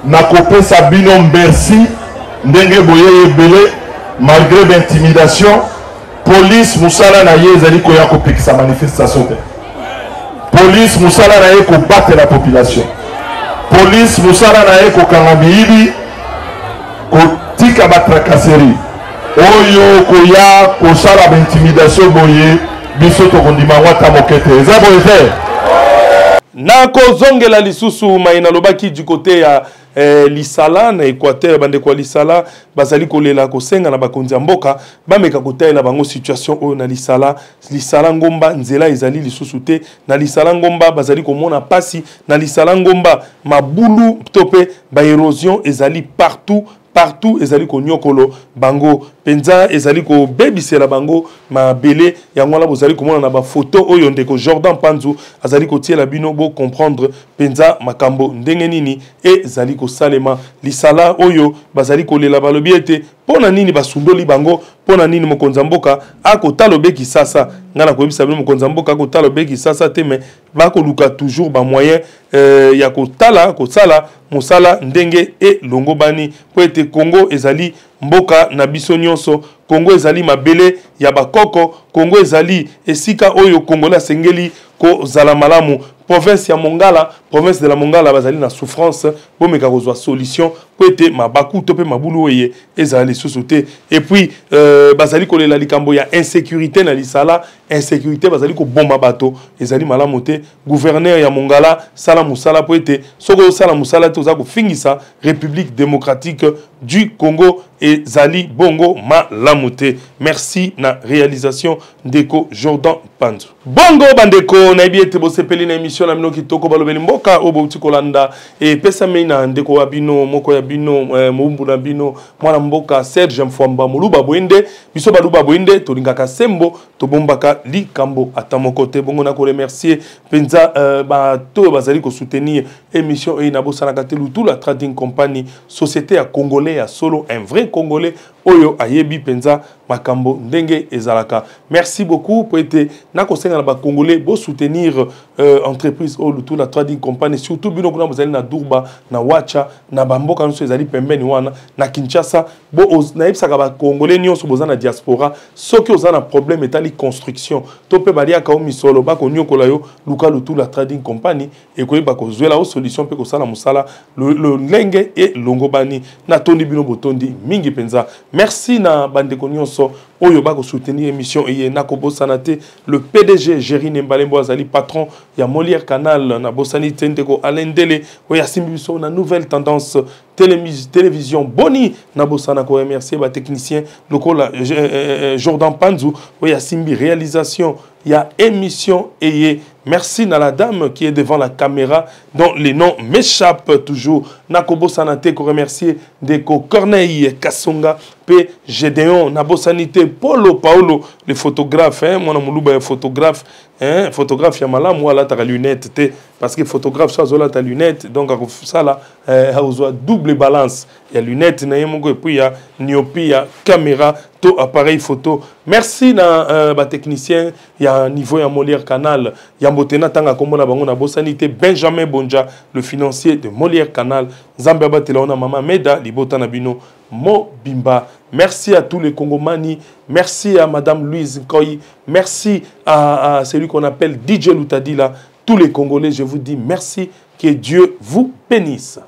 nako pesa bino merci ndenge boye ebele malgré l'intimidation police musala na ye ezali koya kopekisa manifestation te police musala na ye kobattre la population police musala na ye kokanga biyibi kotika batracasserie oyo koya kosala baintimidation boye biso tokondima ngwata moke te eza boye te nakozongela lisusu mai nalobaki du côté ya lisala na Équateur bandeko lisala bazali kolela kosenga na bakonzi ya mboka bameka kotaela bango situation oyo na lisala ngomba nzela ezali lisusu te na lisala ngomba bazali komona pasi na lisala ngomba mabulu tope ba érosion ezali partout ezali ko nyokolo bango penza ezali ko bebisela bango mabele yango la bozali komona na ba photo oyo ndeko Jordan Panzu azali ko tiela bino bo comprendre penza makambo ndenge nini ezali ko salema lisala oyo bazali ko lela balobi ete pona nini basundoli bango pona nini mokonza mboka akotala beki sasa ngana koyebisa bino mokonza mboka akotala beki sasa te mais bakoluka toujours ba moyen ya kotala kosala mosala ndenge e longo bani po ete Congo ezali mboka na biso nyonso Congo ezali mabele ya bakoko Congo ezali esika oyo Kongola sengeli ko zala malamu province ya Mongala province de la Mongala bazali na souffrance bomeka kozwa solution po ete mabaku to pe mabulu oye ezali sosote et puis bazali kolela likambo ya insécurité na lisala insécurité bazali ko bomba bato ezali malamu te gouverneur ya Mongala sala musala po ete soko sala musala to za ko fingisa République démocratique du Congo ezali bongo malamu te merci na réalisation ndeko Jordan Panzu bongo bandeko na ebiete bo sepeli na émission na mino kitoko balobeli mboka obo tikolanda e pesa meina ndeko wa bino moko ya bino mumbu na bino mwana mboka Serge Mfwamba muluba boende biso baluba boende tolingaka sembo tobombaka likambo atamoko te bongo na ko remercier penza ba to bazali ko soutenir émission e na bosana katelu tout la trading company société ya congolais ya solo un vrai congolais oyo ayebi penza makambo ndenge ezalaka merci beaucoup pour être na kosenga na ba congolais bo soutenir entreprise o tout la trading company surtout bino kuna bozali na Durba na Wacha na bamboka nso ezali pembeni wana na Kinshasa bo na yebisaka ba congolais nyonso bozana diaspora soki ozana problème etali construction to pe balia ka o misolo ba ko nyokola yo luka tout la trading company e ko yeba ko zwela o solution pe ko sala musala le lenge et longobani na tondi bino botondi mingi penza merci na bandeko nyonso oyo bako soutenir émission et na ko bosana te le PDG Jerry Nembalembo azali patron ya Molière Canal na bosani tendeko Alendele oya simbiso na nouvelle tendance télévision boni na bosana ko remercier ba technicien lokola Jordan Panzu oya simbi réalisation ya émission et merci na la dame qui est devant la caméra dont les noms m'échappent toujours Nakobo Sanate ko remercier Deko Corneille Kasonga P Gédéon Nabo Sanité Paulo Paolo le photographe moi na muluba photographe photographe ya malamu wala ta lunette te parce que photographe ça zola ta lunette donc ça là a double balance il y a lunette na yemongo et puis il y a myopie caméra to appareil photo merci na ba technicien ya niveau ya Molière Canal ya mbotena tanga komona bango na bosanité Benjamin Bonja le financier de Molière Canal Zambia batela ona mama Meda libota na bino Mobimba. Merci à tous les Congomani. Merci à Madame Louise Nkoyi. Merci à celui qu'on appelle DJ Loutadila. Tous les Congolais, je vous dis merci. Que Dieu vous bénisse.